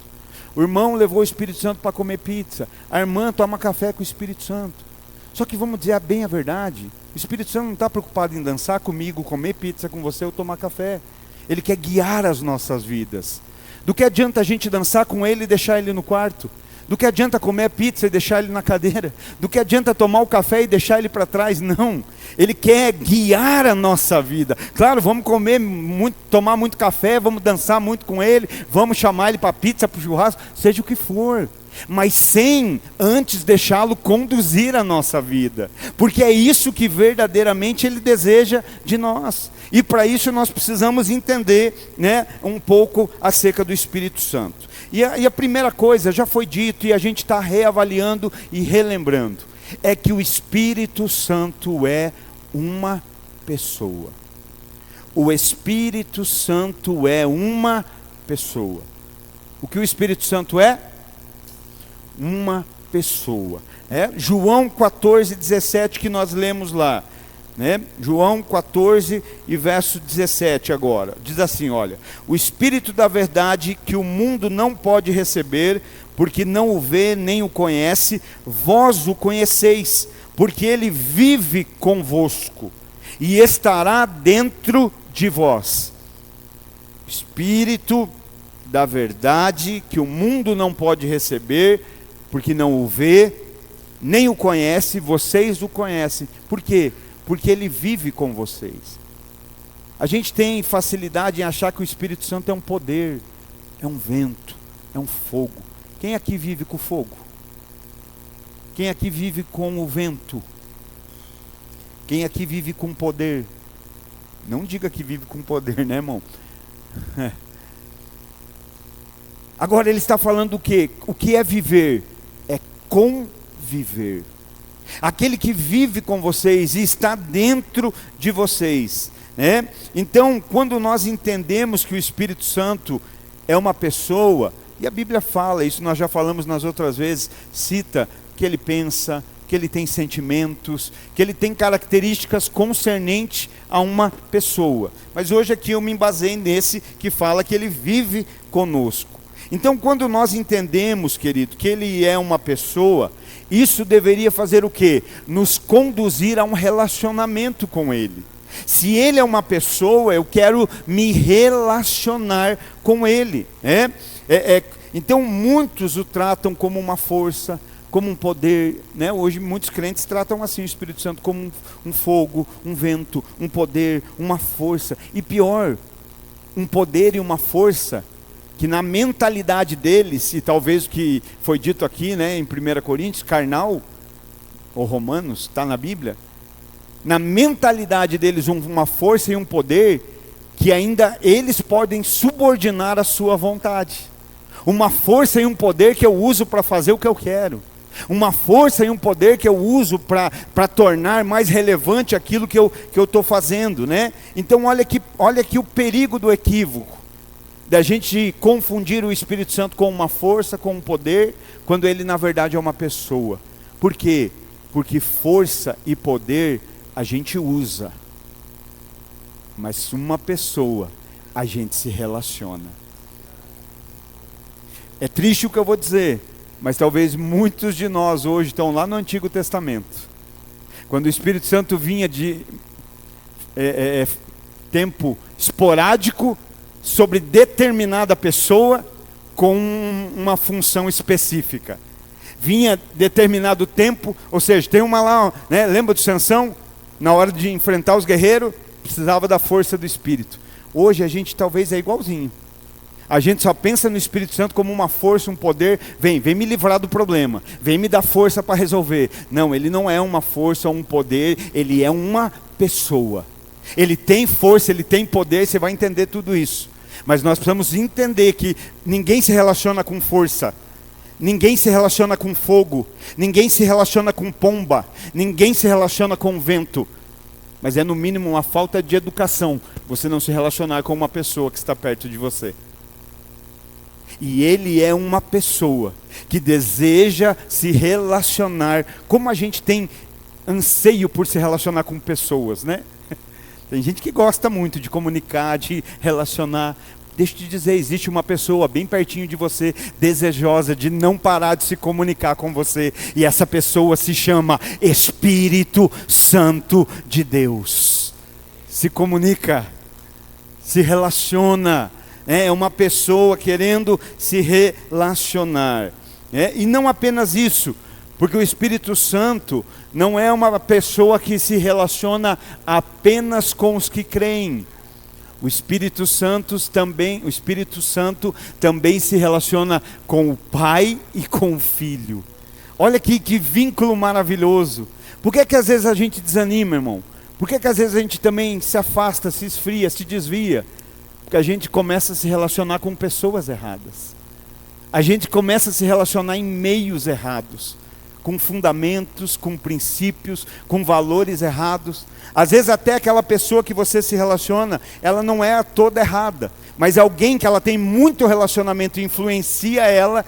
O irmão levou o Espírito Santo para comer pizza, a irmã toma café com o Espírito Santo. Só que vamos dizer bem a verdade, o Espírito Santo não está preocupado em dançar comigo, comer pizza com você ou tomar café. Ele quer guiar as nossas vidas. Do que adianta a gente dançar com ele e deixar ele no quarto? Do que adianta comer pizza e deixar ele na cadeira? Do que adianta tomar o café e deixar ele para trás? Não, ele quer guiar a nossa vida. Claro, vamos comer muito, tomar muito café, vamos dançar muito com ele, vamos chamar ele para pizza, para churrasco, seja o que for, mas sem antes deixá-lo conduzir a nossa vida, porque é isso que verdadeiramente ele deseja de nós. E para isso nós precisamos entender, né, um pouco acerca do Espírito Santo. E a primeira coisa, já foi dito e a gente está reavaliando e relembrando, é que o Espírito Santo é uma pessoa. O Espírito Santo é uma pessoa. O que o Espírito Santo é? Uma pessoa. João 14:17 que nós lemos lá, né? João 14 e verso 17 agora, diz assim, olha: o Espírito da verdade que o mundo não pode receber, porque não o vê nem o conhece, vós o conheceis, porque ele vive convosco e estará dentro de vós. Espírito da verdade que o mundo não pode receber, porque não o vê, nem o conhece, vocês o conhecem. Por quê? Porque ele vive com vocês. A gente tem facilidade em achar que o Espírito Santo é um poder, é um vento, é um fogo. Quem aqui vive com fogo? Quem aqui vive com o vento? Quem aqui vive com poder? Não diga que vive com poder, né, irmão? Agora ele está falando o quê? O que é viver? É conviver. Aquele que vive com vocês e está dentro de vocês, né? Então, quando nós entendemos que o Espírito Santo é uma pessoa, e a Bíblia fala, isso nós já falamos nas outras vezes, cita que ele pensa, que ele tem sentimentos, que ele tem características concernentes a uma pessoa. Mas hoje aqui eu me embasei nesse que fala que ele vive conosco. Então, quando nós entendemos, querido, que ele é uma pessoa, isso deveria fazer o quê? Nos conduzir a um relacionamento com ele. Se ele é uma pessoa, eu quero me relacionar com ele. Então, muitos o tratam como uma força, como um poder, né? Hoje muitos crentes tratam assim o Espírito Santo como um fogo, um vento, um poder, uma força. E pior, um poder e uma força que na mentalidade deles, e talvez o que foi dito aqui, né, em 1 Coríntios, carnal, ou Romanos, está na Bíblia, na mentalidade deles uma força e um poder que ainda eles podem subordinar a sua vontade. Uma força e um poder que eu uso para fazer o que eu quero. Uma força e um poder que eu uso para tornar mais relevante aquilo que eu estou fazendo, né? Então olha aqui o perigo do equívoco, da gente confundir o Espírito Santo com uma força, com um poder, quando ele na verdade é uma pessoa. Por quê? Porque força e poder a gente usa, mas uma pessoa a gente se relaciona. É triste o que eu vou dizer, Mas talvez muitos de nós hoje estão lá no Antigo Testamento, quando o Espírito Santo vinha de tempo esporádico sobre determinada pessoa com uma função específica. Vinha determinado tempo, ou seja, tem uma lá, né, lembra de Sansão? Na hora de enfrentar os guerreiros, precisava da força do Espírito. Hoje a gente talvez é igualzinho. A gente só pensa no Espírito Santo como uma força, um poder. Vem me livrar do problema. Vem me dar força para resolver. Não, ele não é uma força ou um poder. Ele é uma pessoa. Ele tem força, ele tem poder. Você vai entender tudo isso. Mas nós precisamos entender que ninguém se relaciona com força. Ninguém se relaciona com fogo. Ninguém se relaciona com pomba. Ninguém se relaciona com vento. Mas é no mínimo uma falta de educação você não se relacionar com uma pessoa que está perto de você. E ele é uma pessoa que deseja se relacionar, como a gente tem anseio por se relacionar com pessoas, né? Tem gente que gosta muito de comunicar, de relacionar. Deixa eu te dizer, existe uma pessoa bem pertinho de você, desejosa de não parar de se comunicar com você. E essa pessoa se chama Espírito Santo de Deus. Se comunica, se relaciona. É uma pessoa querendo se relacionar. E não apenas isso, porque o Espírito Santo não é uma pessoa que se relaciona apenas com os que creem. O Espírito Santo também se relaciona com o Pai e com o Filho. Olha que vínculo maravilhoso. Por que às vezes a gente desanima, irmão? Por que às vezes a gente também se afasta, se esfria, se desvia? Porque a gente começa a se relacionar com pessoas erradas. A gente começa a se relacionar em meios errados, com fundamentos, com princípios, com valores errados. Às vezes até aquela pessoa que você se relaciona, ela não é toda errada, mas alguém que ela tem muito relacionamento e influencia ela,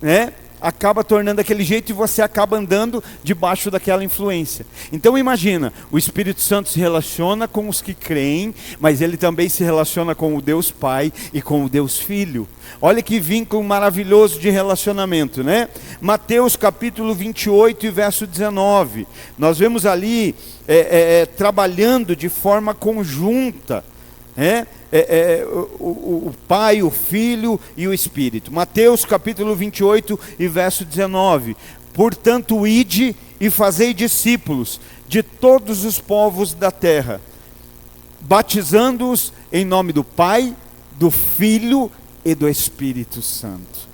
né? Acaba tornando aquele jeito e você acaba andando debaixo daquela influência. Então imagina, o Espírito Santo se relaciona com os que creem, mas ele também se relaciona com o Deus Pai e com o Deus Filho. Olha que vínculo maravilhoso de relacionamento, né? Mateus capítulo 28 e verso 19. Nós vemos ali trabalhando de forma conjunta, o Pai, o Filho e o Espírito. Mateus capítulo 28 e verso 19. Portanto, ide e fazei discípulos de todos os povos da terra, batizando-os em nome do Pai, do Filho e do Espírito Santo.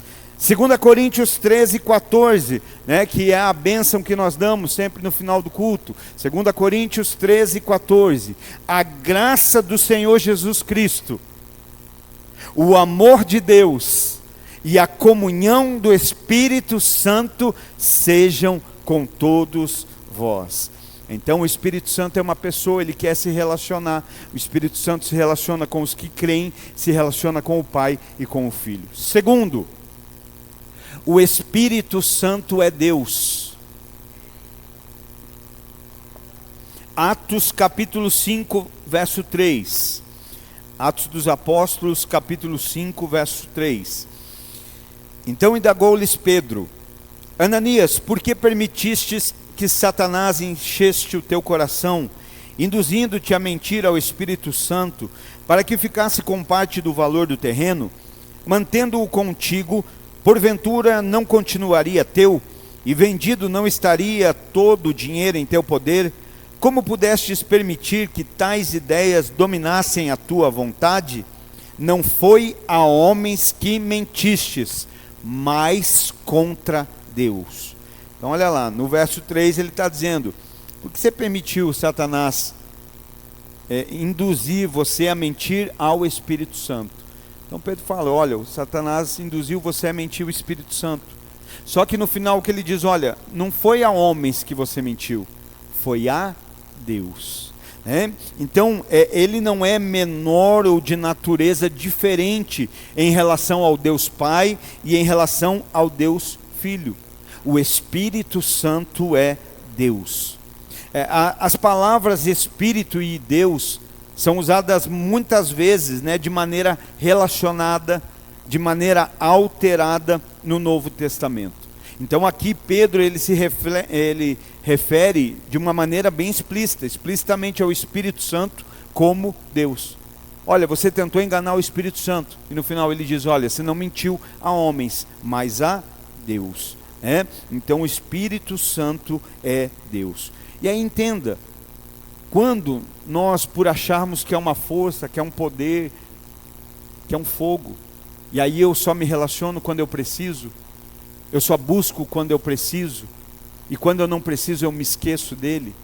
2 Coríntios 13, 14, né, que é a bênção que nós damos sempre no final do culto. 2 Coríntios 13, 14. A graça do Senhor Jesus Cristo, o amor de Deus e a comunhão do Espírito Santo sejam com todos vós. Então o Espírito Santo é uma pessoa, ele quer se relacionar. O Espírito Santo se relaciona com os que creem, se relaciona com o Pai e com o Filho. Segundo, o Espírito Santo é Deus. Atos capítulo 5, verso 3. Atos dos Apóstolos, capítulo 5, verso 3. Então indagou-lhes Pedro: Ananias, por que permitistes que Satanás encheste o teu coração, induzindo-te a mentir ao Espírito Santo, para que ficasse com parte do valor do terreno, mantendo-o contigo? Porventura não continuaria teu, e vendido não estaria todo o dinheiro em teu poder? Como pudestes permitir que tais ideias dominassem a tua vontade? Não foi a homens que mentistes, mas contra Deus. Então olha lá, no verso 3 ele está dizendo: por que você permitiu Satanás induzir você a mentir ao Espírito Santo? Então Pedro fala: olha, o Satanás induziu você a mentir o Espírito Santo. Só que no final o que ele diz: olha, não foi a homens que você mentiu, foi a Deus. Então ele não é menor ou de natureza diferente em relação ao Deus Pai e em relação ao Deus Filho. O Espírito Santo é Deus. As palavras Espírito e Deus são usadas muitas vezes, de maneira relacionada, de maneira alterada, no Novo Testamento. Então aqui Pedro ele refere de uma maneira bem explícita, explicitamente ao Espírito Santo como Deus. Olha, você tentou enganar o Espírito Santo, e no final ele diz, olha, você não mentiu a homens, mas a Deus. Então o Espírito Santo é Deus. E aí entenda, quando nós, por acharmos que é uma força, que é um poder, que é um fogo, e aí eu só me relaciono quando eu preciso, eu só busco quando eu preciso, e quando eu não preciso eu me esqueço dele.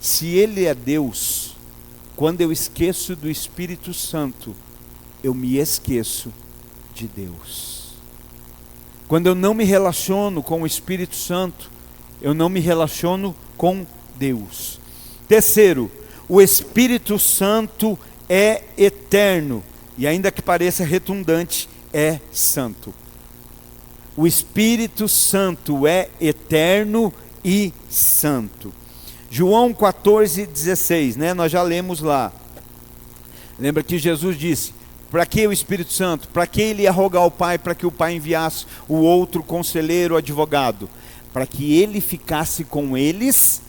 Se ele é Deus, quando eu esqueço do Espírito Santo, eu me esqueço de Deus. Quando eu não me relaciono com o Espírito Santo, eu não me relaciono com Deus. Terceiro, o Espírito Santo é eterno, e ainda que pareça redundante, é santo. O Espírito Santo é eterno e santo. João 14,16, nós já lemos lá. Lembra que Jesus disse, para que o Espírito Santo? Para que ele ia rogar ao Pai, para que o Pai enviasse o outro conselheiro, advogado? Para que ele ficasse com eles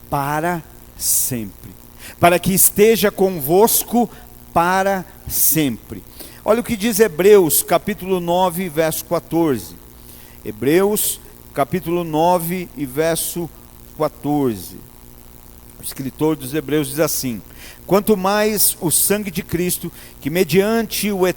para sempre. Para que esteja convosco para sempre. Olha o que diz Hebreus, capítulo 9, verso 14. Hebreus, capítulo 9 e verso 14. O escritor dos Hebreus diz assim: quanto mais o sangue de Cristo, que mediante o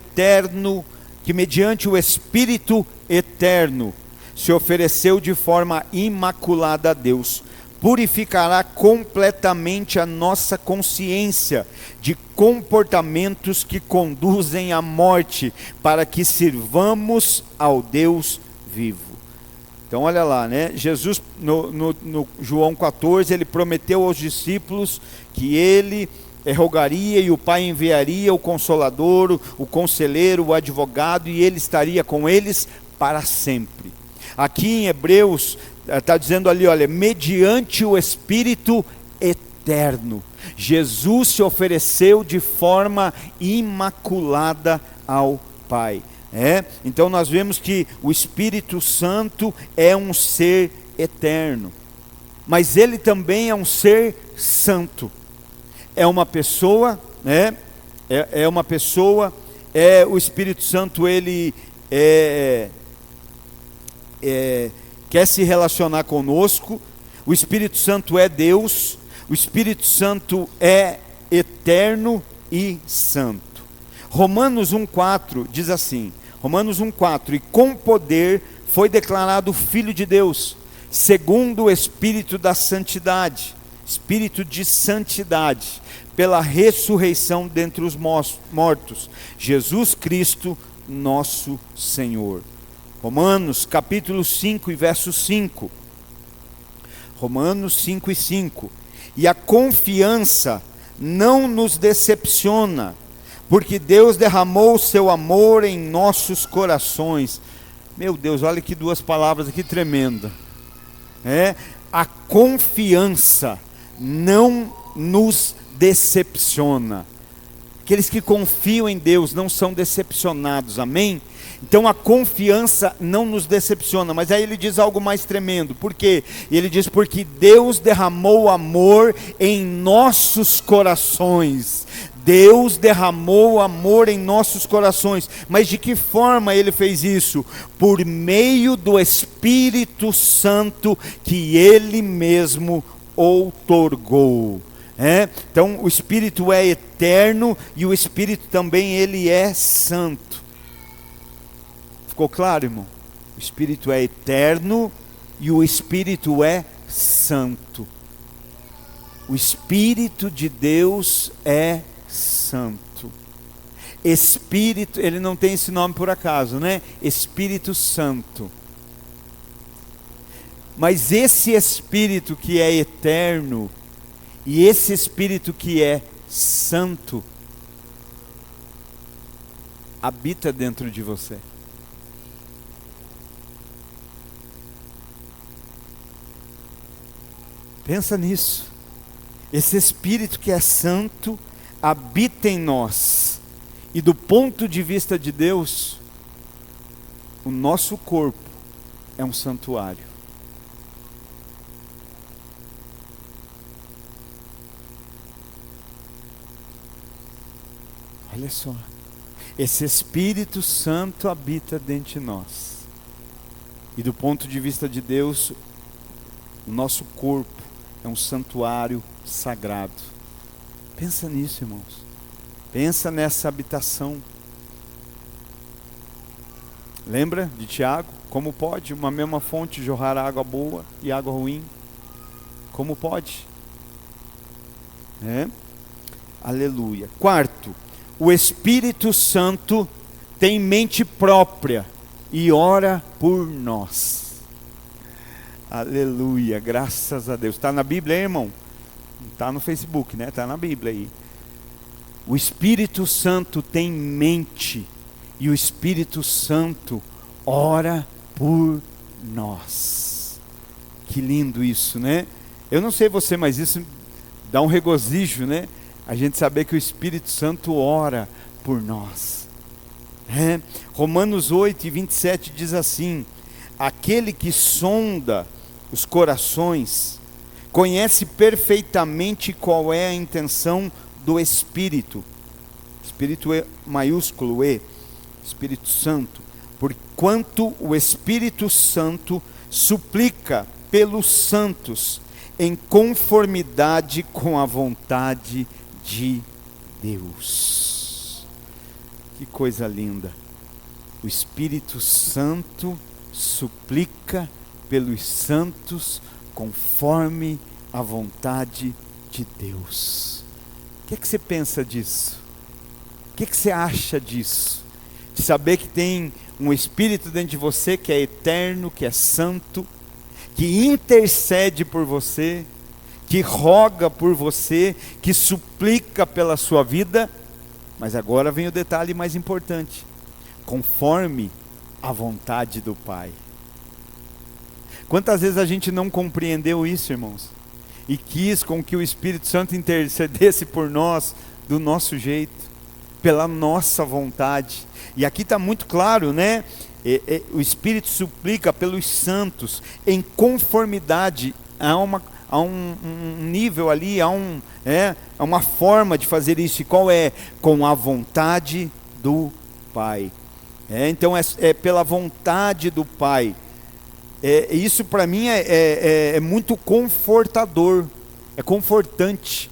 Espírito eterno, se ofereceu de forma imaculada a Deus, purificará completamente a nossa consciência de comportamentos que conduzem à morte, para que sirvamos ao Deus vivo. Então olha lá, Jesus no João 14, ele prometeu aos discípulos que ele rogaria e o Pai enviaria o Consolador, o Conselheiro, o Advogado, e ele estaria com eles para sempre. Aqui em Hebreus está dizendo ali, olha, mediante o Espírito eterno, Jesus se ofereceu de forma imaculada ao Pai. Então nós vemos que o Espírito Santo é um ser eterno, mas ele também é um ser santo. É uma pessoa, é uma pessoa. O Espírito Santo ele quer se relacionar conosco. O Espírito Santo é Deus. O Espírito Santo é eterno e santo. Romanos 1,4 diz assim, Romanos 1,4, e com poder foi declarado Filho de Deus, segundo o Espírito da santidade, Espírito de santidade, pela ressurreição dentre os mortos, Jesus Cristo, nosso Senhor. Romanos capítulo 5 e verso 5. Romanos 5 e 5. E a confiança não nos decepciona, porque Deus derramou o seu amor em nossos corações. Meu Deus, olha que duas palavras aqui tremendas. A confiança não nos decepciona. Aqueles que confiam em Deus não são decepcionados, amém? Então a confiança não nos decepciona, mas aí ele diz algo mais tremendo. Por quê? Ele diz, porque Deus derramou amor em nossos corações. Deus derramou amor em nossos corações. Mas de que forma ele fez isso? Por meio do Espírito Santo que ele mesmo outorgou. Então o Espírito é eterno e o Espírito também ele é santo. Ficou claro, irmão? O Espírito é eterno e o Espírito é santo. O Espírito de Deus é santo. Espírito, ele não tem esse nome por acaso, Espírito Santo. Mas esse Espírito que é eterno e esse Espírito que é santo habita dentro de você. Pensa nisso. Esse Espírito que é santo habita em nós. E do ponto de vista de Deus, o nosso corpo é um santuário. Olha só, esse Espírito Santo habita dentro de nós. E do ponto de vista de Deus, o nosso corpo é um santuário sagrado. Pensa nisso, irmãos. Pensa nessa habitação. Lembra de Tiago? Como pode uma mesma fonte jorrar água boa e água ruim? Como pode? Aleluia. Quarto, o Espírito Santo tem mente própria e ora por nós. Aleluia, graças a Deus. Está na Bíblia, hein, irmão? Não está no Facebook, né? Está na Bíblia aí. O Espírito Santo tem mente e o Espírito Santo ora por nós. Que lindo isso, né? Eu não sei você, mas isso dá um regozijo, né? A gente saber que o Espírito Santo ora por nós. Romanos 8:27 diz assim: aquele que sonda os corações conhece perfeitamente qual é a intenção do Espírito. Espírito é maiúsculo, Espírito Santo. Porquanto o Espírito Santo suplica pelos santos em conformidade com a vontade de Deus. Que coisa linda. O Espírito Santo suplica pelos santos conforme a vontade de Deus. O que você pensa disso? O que você acha disso? De saber que tem um Espírito dentro de você que é eterno, que é santo, que intercede por você, que roga por você, que suplica pela sua vida. Mas agora vem o detalhe mais importante: conforme a vontade do Pai. Quantas vezes a gente não compreendeu isso, irmãos? E quis com que o Espírito Santo intercedesse por nós, do nosso jeito, pela nossa vontade. E aqui está muito claro, né? O Espírito suplica pelos santos, em conformidade a um nível ali, a uma forma de fazer isso. E qual é? Com a vontade do Pai. Então é pela vontade do Pai. Isso para mim é muito confortador, é confortante,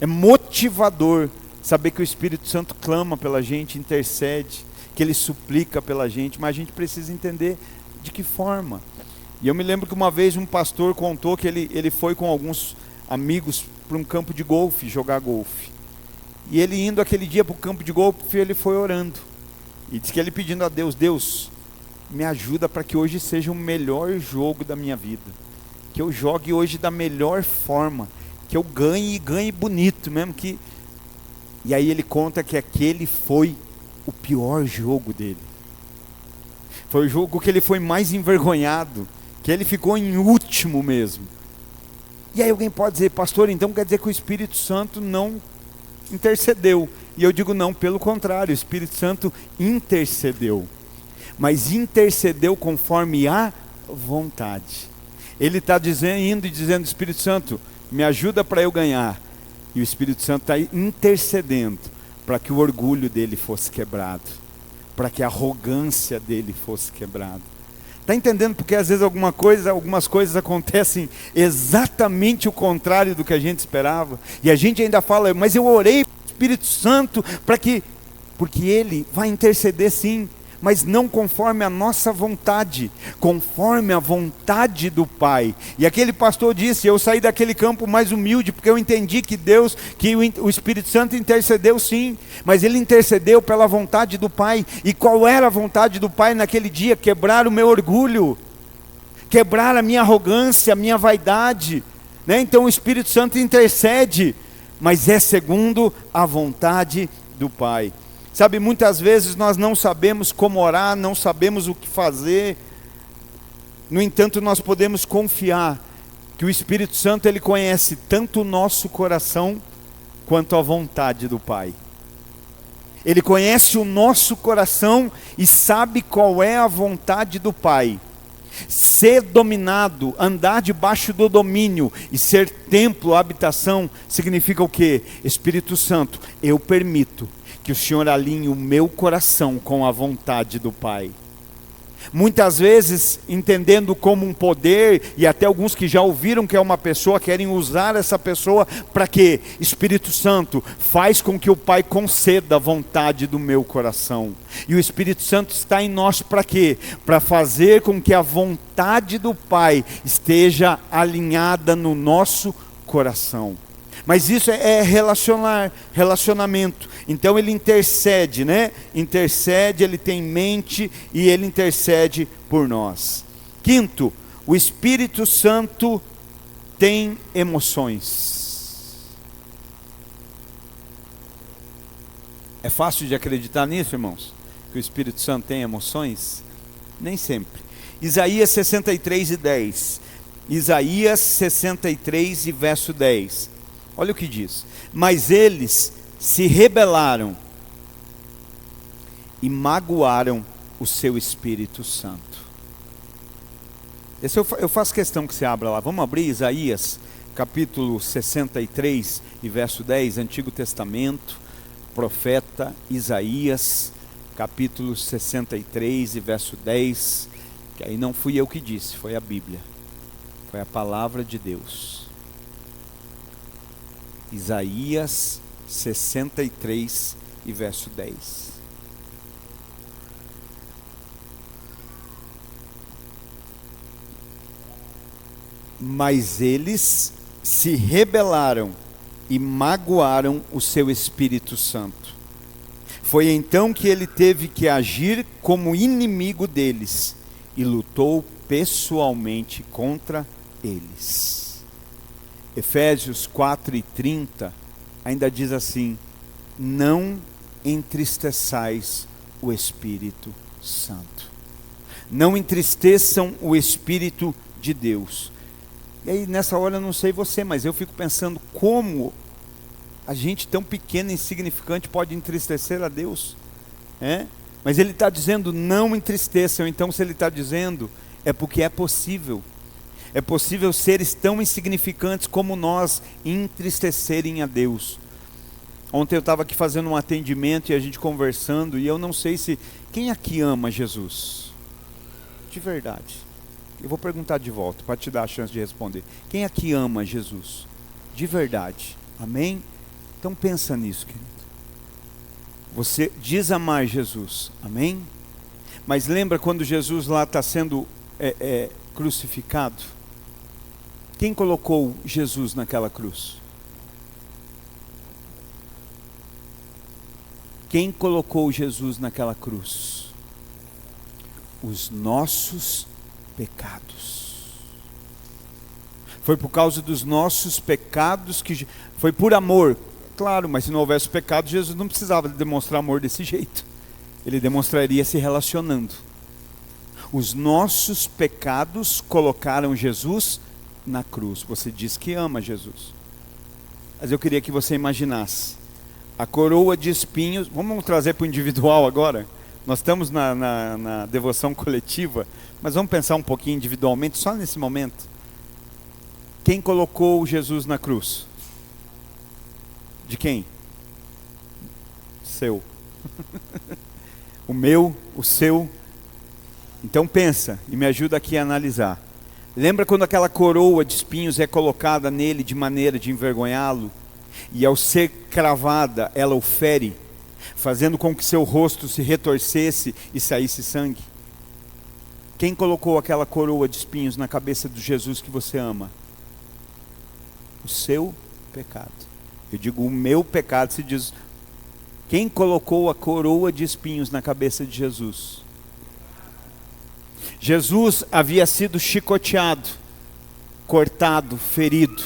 é motivador saber que o Espírito Santo clama pela gente, intercede, que Ele suplica pela gente, mas a gente precisa entender de que forma. E eu me lembro que uma vez um pastor contou que ele foi com alguns amigos para um campo de golfe, jogar golfe. E ele indo aquele dia para o campo de golfe, ele foi orando. E disse que ele pedindo a Deus: Deus, me ajuda para que hoje seja o melhor jogo da minha vida. Que eu jogue hoje da melhor forma. Que eu ganhe e ganhe bonito mesmo. E aí ele conta que aquele foi o pior jogo dele. Foi o jogo que ele foi mais envergonhado. Que ele ficou em último mesmo. E aí alguém pode dizer: pastor, então quer dizer que o Espírito Santo não intercedeu? E eu digo: não, pelo contrário, o Espírito Santo intercedeu. Mas intercedeu conforme a vontade. Ele está indo e dizendo: Espírito Santo, me ajuda para eu ganhar. E o Espírito Santo está intercedendo para que o orgulho dele fosse quebrado, para que a arrogância dele fosse quebrada. Está entendendo? Porque às vezes algumas coisas acontecem exatamente o contrário do que a gente esperava. E a gente ainda fala: mas eu orei para o Espírito Santo porque ele vai interceder sim, mas não conforme a nossa vontade, conforme a vontade do Pai. E aquele pastor disse: eu saí daquele campo mais humilde, porque eu entendi que o Espírito Santo intercedeu sim, mas ele intercedeu pela vontade do Pai. E qual era a vontade do Pai naquele dia? Quebrar o meu orgulho, quebrar a minha arrogância, a minha vaidade, né? Então o Espírito Santo intercede, mas é segundo a vontade do Pai. Sabe, muitas vezes nós não sabemos como orar, não sabemos o que fazer. No entanto, nós podemos confiar que o Espírito Santo, ele conhece tanto o nosso coração quanto a vontade do Pai. Ele conhece o nosso coração e sabe qual é a vontade do Pai. Ser dominado, andar debaixo do domínio e ser templo, habitação, significa o quê? Espírito Santo, eu permito que o Senhor alinhe o meu coração com a vontade do Pai. Muitas vezes entendendo como um poder, e até alguns que já ouviram que é uma pessoa, querem usar essa pessoa para quê? Espírito Santo, faz com que o Pai conceda a vontade do meu coração. E o Espírito Santo está em nós para quê? Para fazer com que a vontade do Pai esteja alinhada no nosso coração. Mas isso é relacionamento. Então ele intercede, né? Intercede, ele tem mente e ele intercede por nós. Quinto, o Espírito Santo tem emoções. É fácil de acreditar nisso, irmãos? Que o Espírito Santo tem emoções? Nem sempre. Isaías 63 e 10. Isaías 63 e verso 10. Olha o que diz: mas eles se rebelaram e magoaram o seu Espírito Santo. Esse eu faço questão que você abra lá. Vamos abrir Isaías capítulo 63 e verso 10, Antigo Testamento, profeta Isaías, capítulo 63 e verso 10, que aí não fui eu que disse, foi a Bíblia, foi a palavra de Deus. Isaías 63 e verso 10. Mas eles se rebelaram e magoaram o seu Espírito Santo. Foi então que ele teve que agir como inimigo deles e lutou pessoalmente contra eles. Efésios 4:30 ainda diz assim: não entristeçais o Espírito Santo. Não entristeçam o Espírito de Deus. E aí nessa hora eu não sei você, mas eu fico pensando como a gente tão pequeno e insignificante pode entristecer a Deus. Mas ele está dizendo não entristeçam. Então se ele está dizendo é porque é possível. É possível seres tão insignificantes como nós entristecerem a Deus. Ontem eu estava aqui fazendo um atendimento e a gente conversando, e eu não sei se... Quem aqui ama Jesus? De verdade. Eu vou perguntar de volta, para te dar a chance de responder. Quem aqui ama Jesus? De verdade. Amém? Então pensa nisso, querido. Você diz amar Jesus. Amém? Mas lembra quando Jesus lá está sendo crucificado? Quem colocou Jesus naquela cruz? Quem colocou Jesus naquela cruz? Os nossos pecados. Foi por causa dos nossos pecados que... Foi por amor, claro, mas se não houvesse pecado, Jesus não precisava demonstrar amor desse jeito. Ele demonstraria se relacionando. Os nossos pecados colocaram Jesus na cruz. Você diz que ama Jesus, mas eu queria que você imaginasse a coroa de espinhos. Vamos trazer para o individual agora. Nós estamos na devoção coletiva, mas vamos pensar um pouquinho individualmente, só nesse momento. Quem colocou Jesus na cruz? De quem? Seu. O meu, o seu. Então pensa e me ajuda aqui a analisar. Lembra quando aquela coroa de espinhos é colocada nele de maneira de envergonhá-lo? E ao ser cravada, ela o fere, fazendo com que seu rosto se retorcesse e saísse sangue. Quem colocou aquela coroa de espinhos na cabeça do Jesus que você ama? O seu pecado. Eu digo o meu pecado, se diz... Quem colocou a coroa de espinhos na cabeça de Jesus? Jesus havia sido chicoteado, cortado, ferido.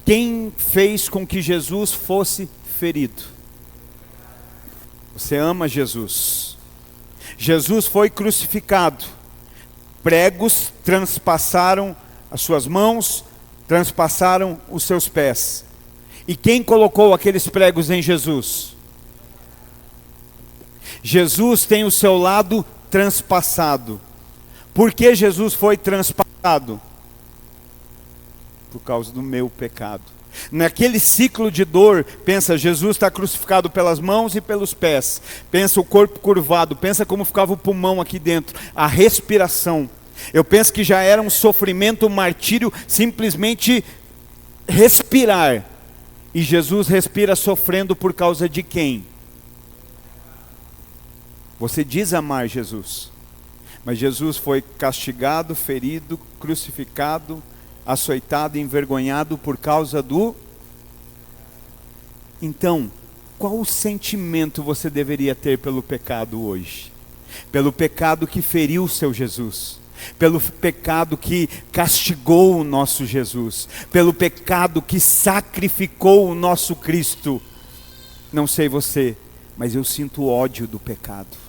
Quem fez com que Jesus fosse ferido? Você ama Jesus. Jesus foi crucificado. Pregos transpassaram as suas mãos, transpassaram os seus pés. E quem colocou aqueles pregos em Jesus? Jesus tem o seu lado transpassado. Por que Jesus foi transpassado? Por causa do meu pecado. Naquele ciclo de dor, pensa, Jesus está crucificado pelas mãos e pelos pés. Pensa o corpo curvado, pensa como ficava o pulmão aqui dentro, a respiração. Eu penso que já era um sofrimento, um martírio, simplesmente respirar. E Jesus respira sofrendo por causa de quem? Você diz amar Jesus, mas Jesus foi castigado, ferido, crucificado, açoitado, envergonhado por causa do... Então, qual o sentimento você deveria ter pelo pecado hoje? Pelo pecado que feriu o seu Jesus, pelo pecado que castigou o nosso Jesus, pelo pecado que sacrificou o nosso Cristo. Não sei você, mas eu sinto ódio do pecado.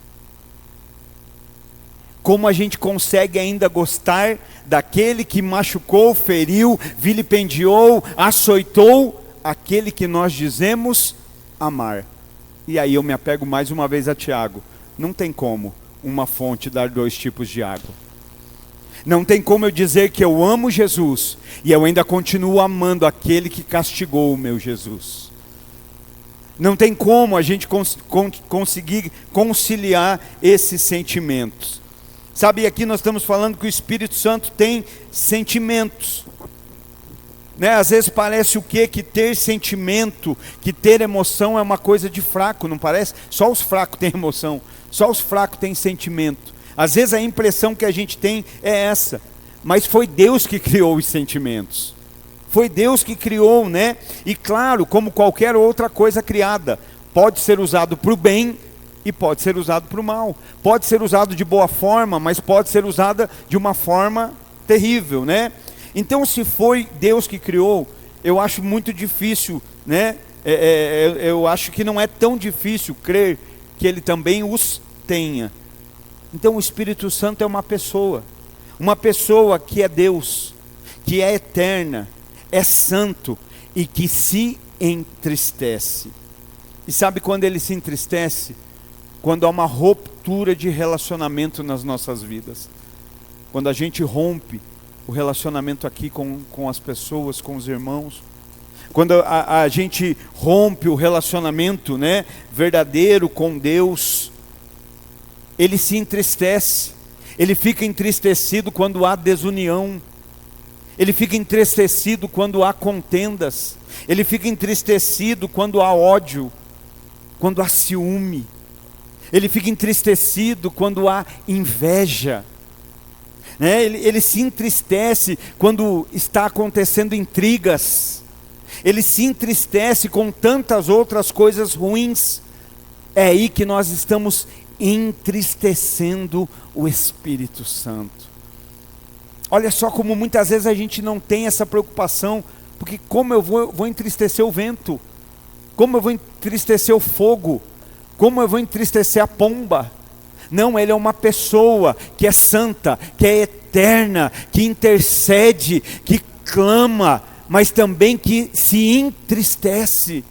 Como a gente consegue ainda gostar daquele que machucou, feriu, vilipendiou, açoitou, aquele que nós dizemos amar? E aí eu me apego mais uma vez a Tiago. Não tem como uma fonte dar dois tipos de água. Não tem como eu dizer que eu amo Jesus e eu ainda continuo amando aquele que castigou o meu Jesus. Não tem como a gente conseguir conciliar esses sentimentos. Sabe, aqui nós estamos falando que o Espírito Santo tem sentimentos. Né? Às vezes parece o quê? Que ter sentimento, que ter emoção é uma coisa de fraco, não parece? Só os fracos têm emoção, só os fracos têm sentimento. Às vezes a impressão que a gente tem é essa, mas foi Deus que criou os sentimentos. Foi Deus que criou, né? E claro, como qualquer outra coisa criada, pode ser usado para o bem e pode ser usado para o mal. Pode ser usado de boa forma, mas pode ser usada de uma forma terrível, né? Então, se foi Deus que criou, eu acho muito difícil, né? Eu acho que não é tão difícil crer que Ele também os tenha. Então, o Espírito Santo é uma pessoa que é Deus, que é eterna, é santo e que se entristece. E sabe quando Ele se entristece? Quando há uma ruptura de relacionamento nas nossas vidas. Quando a gente rompe o relacionamento aqui com as pessoas, com os irmãos. Quando a gente rompe o relacionamento, né, verdadeiro com Deus. Ele se entristece. Ele fica entristecido quando há desunião. Ele fica entristecido quando há contendas. Ele fica entristecido quando há ódio, quando há ciúme. Ele fica entristecido quando há inveja, né? Ele se entristece quando está acontecendo intrigas. Ele se entristece com tantas outras coisas ruins. É aí que nós estamos entristecendo o Espírito Santo. Olha só como muitas vezes a gente não tem essa preocupação, porque como eu vou entristecer o vento? Como eu vou entristecer o fogo? Como eu vou entristecer a pomba? Não, Ele é uma pessoa que é santa, que é eterna, que intercede, que clama, mas também que se entristece.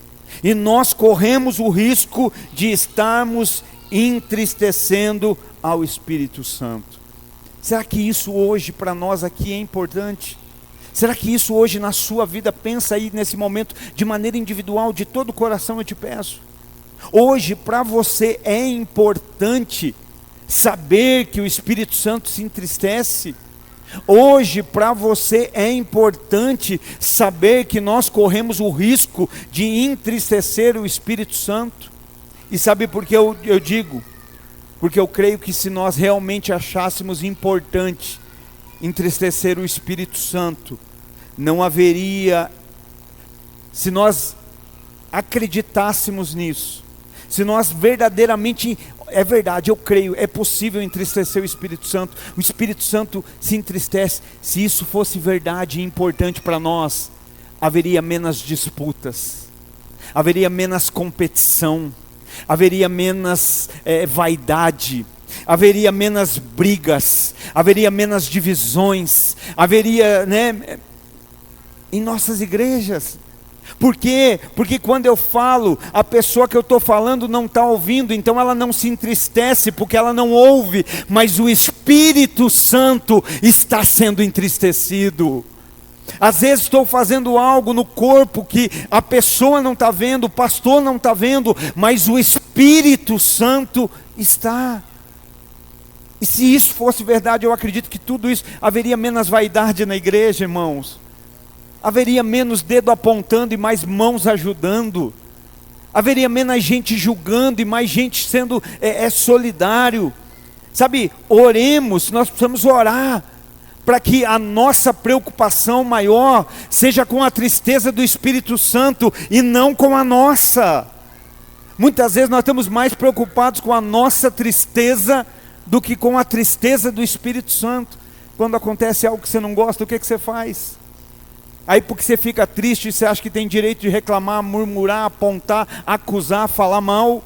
E nós corremos o risco de estarmos entristecendo ao Espírito Santo. Será que isso hoje para nós aqui é importante? Será que isso hoje na sua vida, pensa aí nesse momento, de maneira individual, de todo o coração eu te peço. Hoje para você é importante saber que o Espírito Santo se entristece? Hoje para você é importante saber que nós corremos o risco de entristecer o Espírito Santo? E sabe por que eu digo? Porque eu creio que se nós realmente achássemos importante entristecer o Espírito Santo, não haveria, se nós acreditássemos nisso, se nós verdadeiramente, é verdade, eu creio, é possível entristecer o Espírito Santo se entristece, se isso fosse verdade e importante para nós, haveria menos disputas, haveria menos competição, haveria menos vaidade, haveria menos brigas, haveria menos divisões, haveria, né, em nossas igrejas. Por quê? Porque quando eu falo, a pessoa que eu estou falando não está ouvindo, então ela não se entristece porque ela não ouve, mas o Espírito Santo está sendo entristecido. Às vezes estou fazendo algo no corpo que a pessoa não está vendo, o pastor não está vendo, mas o Espírito Santo está. E se isso fosse verdade, eu acredito que tudo isso, haveria menos vaidade na igreja, irmãos. Haveria menos dedo apontando e mais mãos ajudando. Haveria menos gente julgando e mais gente sendo solidário. Sabe, oremos, nós precisamos orar para que a nossa preocupação maior seja com a tristeza do Espírito Santo e não com a nossa. Muitas vezes nós estamos mais preocupados com a nossa tristeza do que com a tristeza do Espírito Santo. Quando acontece algo que você não gosta, o que você faz? Aí porque você fica triste, você acha que tem direito de reclamar, murmurar, apontar, acusar, falar mal.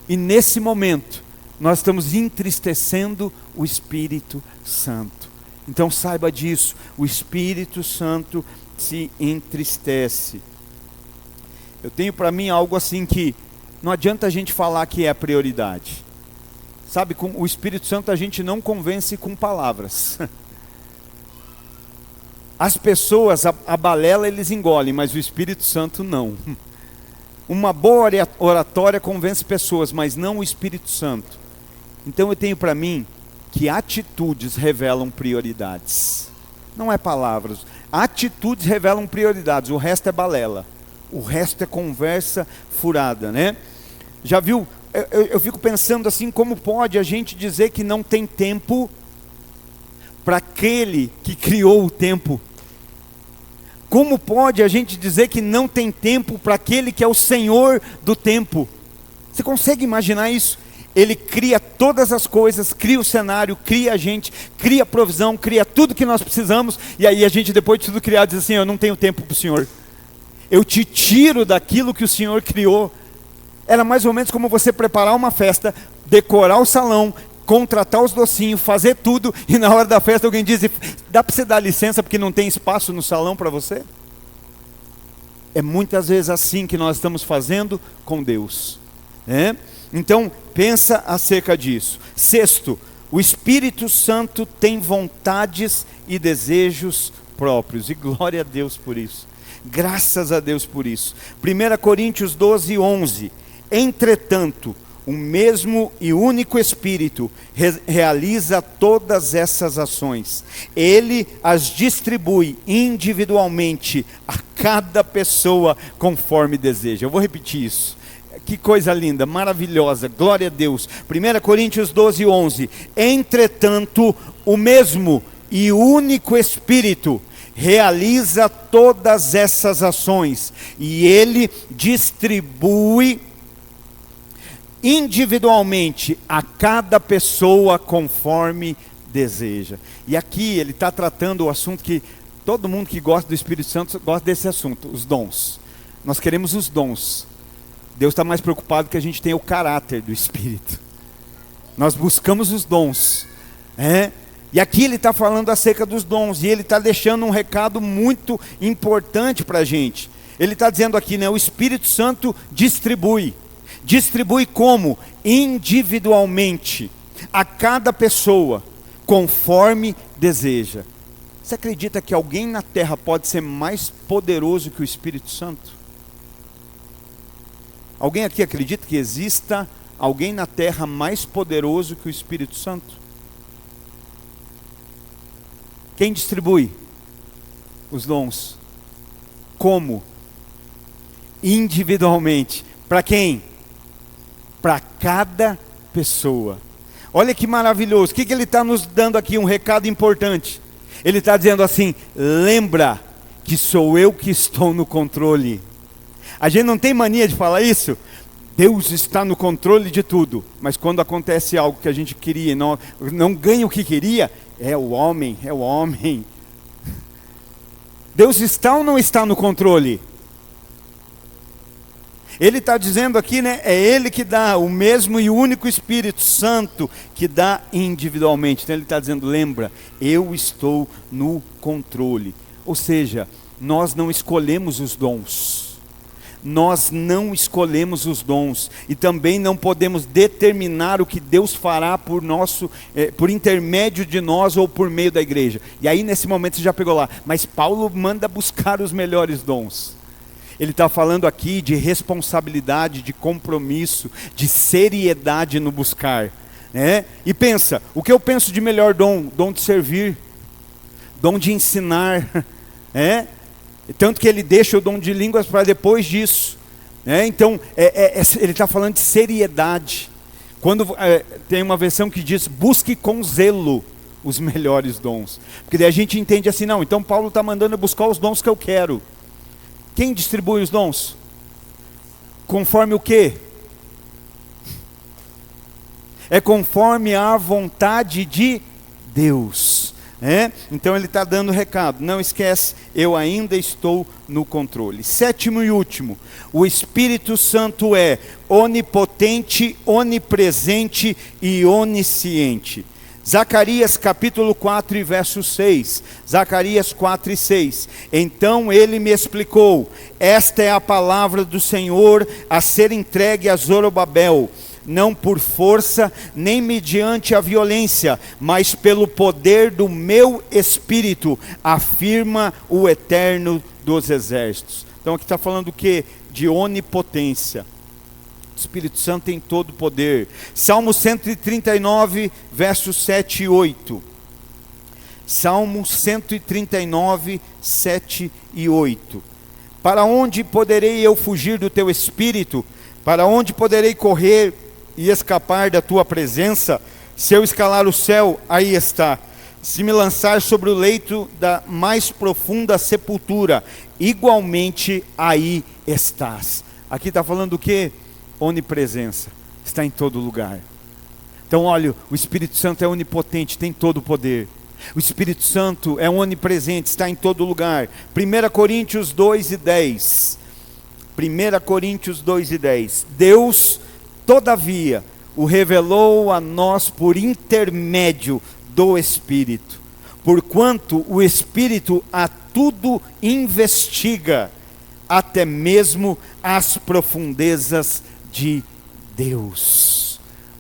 E nesse momento, nós estamos entristecendo o Espírito Santo. Então saiba disso, o Espírito Santo se entristece. Eu tenho para mim algo assim que não adianta a gente falar que é prioridade. Sabe, com o Espírito Santo a gente não convence com palavras. As pessoas, a balela eles engolem, mas o Espírito Santo não. Uma boa oratória convence pessoas, mas não o Espírito Santo. Então eu tenho para mim que atitudes revelam prioridades. Não é palavras. Atitudes revelam prioridades, o resto é balela. O resto é conversa furada, né? Já viu? Eu fico pensando assim, como pode a gente dizer que não tem tempo para aquele que criou o tempo? Como pode a gente dizer que não tem tempo para aquele que é o Senhor do tempo? Você consegue imaginar isso? Ele cria todas as coisas, cria o cenário, cria a gente, cria a provisão, cria tudo que nós precisamos, e aí a gente depois de tudo criado diz assim, eu não tenho tempo para o Senhor. Eu te tiro daquilo que o Senhor criou. Era mais ou menos como você preparar uma festa, decorar o salão, contratar os docinhos, fazer tudo, e na hora da festa alguém diz, dá para você dar licença porque não tem espaço no salão para você? É muitas vezes assim que nós estamos fazendo com Deus, né? Então, pensa acerca disso. Sexto, o Espírito Santo tem vontades e desejos próprios, e glória a Deus por isso. Graças a Deus por isso. 1 Coríntios 12, 11. Entretanto, o mesmo e único Espírito realiza todas essas ações. Ele as distribui individualmente a cada pessoa conforme deseja. Eu vou repetir isso. Que coisa linda, maravilhosa, glória a Deus. 1 Coríntios 12, 11. Entretanto, o mesmo e único Espírito realiza todas essas ações. E Ele distribui individualmente a cada pessoa conforme deseja. E aqui ele está tratando o assunto que todo mundo que gosta do Espírito Santo gosta desse assunto, os dons. Nós queremos os dons. Deus está mais preocupado que a gente tenha o caráter do Espírito. Nós buscamos os dons. E aqui ele está falando acerca dos dons, e ele está deixando um recado muito importante para a gente. Ele está dizendo aqui, né, o Espírito Santo distribui. Distribui como? Individualmente, a cada pessoa, conforme deseja. Você acredita que alguém na terra pode ser mais poderoso que o Espírito Santo? Alguém aqui acredita que exista alguém na terra mais poderoso que o Espírito Santo? Quem distribui os dons? Como? Individualmente. Para quem? Para cada pessoa. Olha que maravilhoso. O que ele está nos dando aqui? Um recado importante. Ele está dizendo assim, lembra que sou eu que estou no controle. A gente não tem mania de falar isso? Deus está no controle de tudo. Mas quando acontece algo que a gente queria e não ganha o que queria, é o homem. Deus está ou não está no controle? Ele está dizendo aqui, né? É Ele que dá, o mesmo e único Espírito Santo que dá individualmente. Então ele está dizendo, lembra, eu estou no controle. Ou seja, nós não escolhemos os dons. nós não escolhemos os dons e também não podemos determinar o que Deus fará por intermédio de nós ou por meio da igreja. E aí nesse momento você já pegou lá, mas Paulo manda buscar os melhores dons. Ele está falando aqui de responsabilidade, de compromisso, de seriedade no buscar, né? E pensa, o que eu penso de melhor dom? Dom de servir, dom de ensinar, né? Tanto que ele deixa o dom de línguas para depois disso, né? Então, ele está falando de seriedade. Quando tem uma versão que diz, busque com zelo os melhores dons. Porque daí a gente entende assim, não, então Paulo está mandando eu buscar os dons que eu quero. Quem distribui os dons? Conforme o quê? É conforme a vontade de Deus. Então ele está dando recado, não esquece, eu ainda estou no controle. Sétimo e último, o Espírito Santo é onipotente, onipresente e onisciente. Zacarias capítulo 4 e verso 6, Zacarias 4 e 6, então ele me explicou, esta é a palavra do Senhor a ser entregue a Zorobabel, não por força, nem mediante a violência, mas pelo poder do meu Espírito, afirma o Eterno dos Exércitos. Então aqui está falando o que? De onipotência. O Espírito Santo tem todo o poder. Salmo 139, versos 7 e 8. Salmo 139, 7 e 8. Para onde poderei eu fugir do teu Espírito? Para onde poderei correr e escapar da tua presença? Se eu escalar o céu, aí está. Se me lançar sobre o leito da mais profunda sepultura, igualmente aí estás. Aqui está falando o quê? Onipresença, está em todo lugar. Então olha, o Espírito Santo é onipotente, tem todo o poder. O Espírito Santo é onipresente, está em todo lugar. 1 Coríntios 2 e 10. 1 Coríntios 2 e 10. Deus, todavia, o revelou a nós por intermédio do Espírito. Porquanto o Espírito a tudo investiga, até mesmo as profundezas de Deus.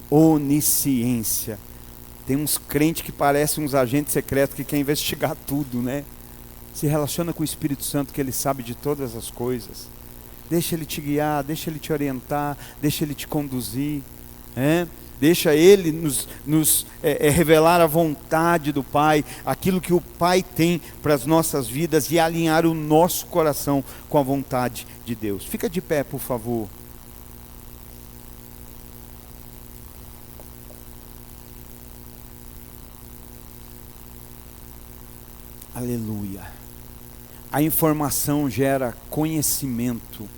Onisciência. Tem uns crentes que parecem uns agentes secretos que querem investigar tudo, né? Se relaciona com o Espírito Santo, que ele sabe de todas as coisas. Deixa ele te guiar, deixa ele te orientar, deixa ele te conduzir, deixa ele nos revelar a vontade do Pai, aquilo que o Pai tem para as nossas vidas e alinhar o nosso coração com a vontade de Deus. Fica de pé, por favor. Aleluia. A informação gera conhecimento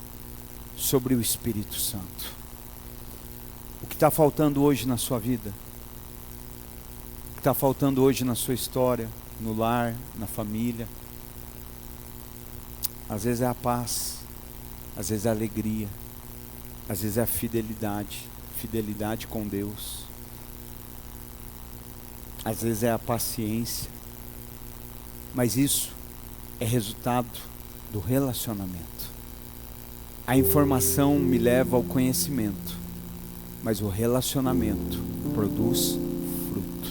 sobre o Espírito Santo. O que está faltando hoje na sua vida? O que está faltando hoje na sua história, no lar, na família? Às vezes é a paz, às vezes é a alegria, às vezes é a fidelidade com Deus. Às vezes é a paciência. Mas isso é resultado do relacionamento. A informação me leva ao conhecimento, mas o relacionamento produz fruto.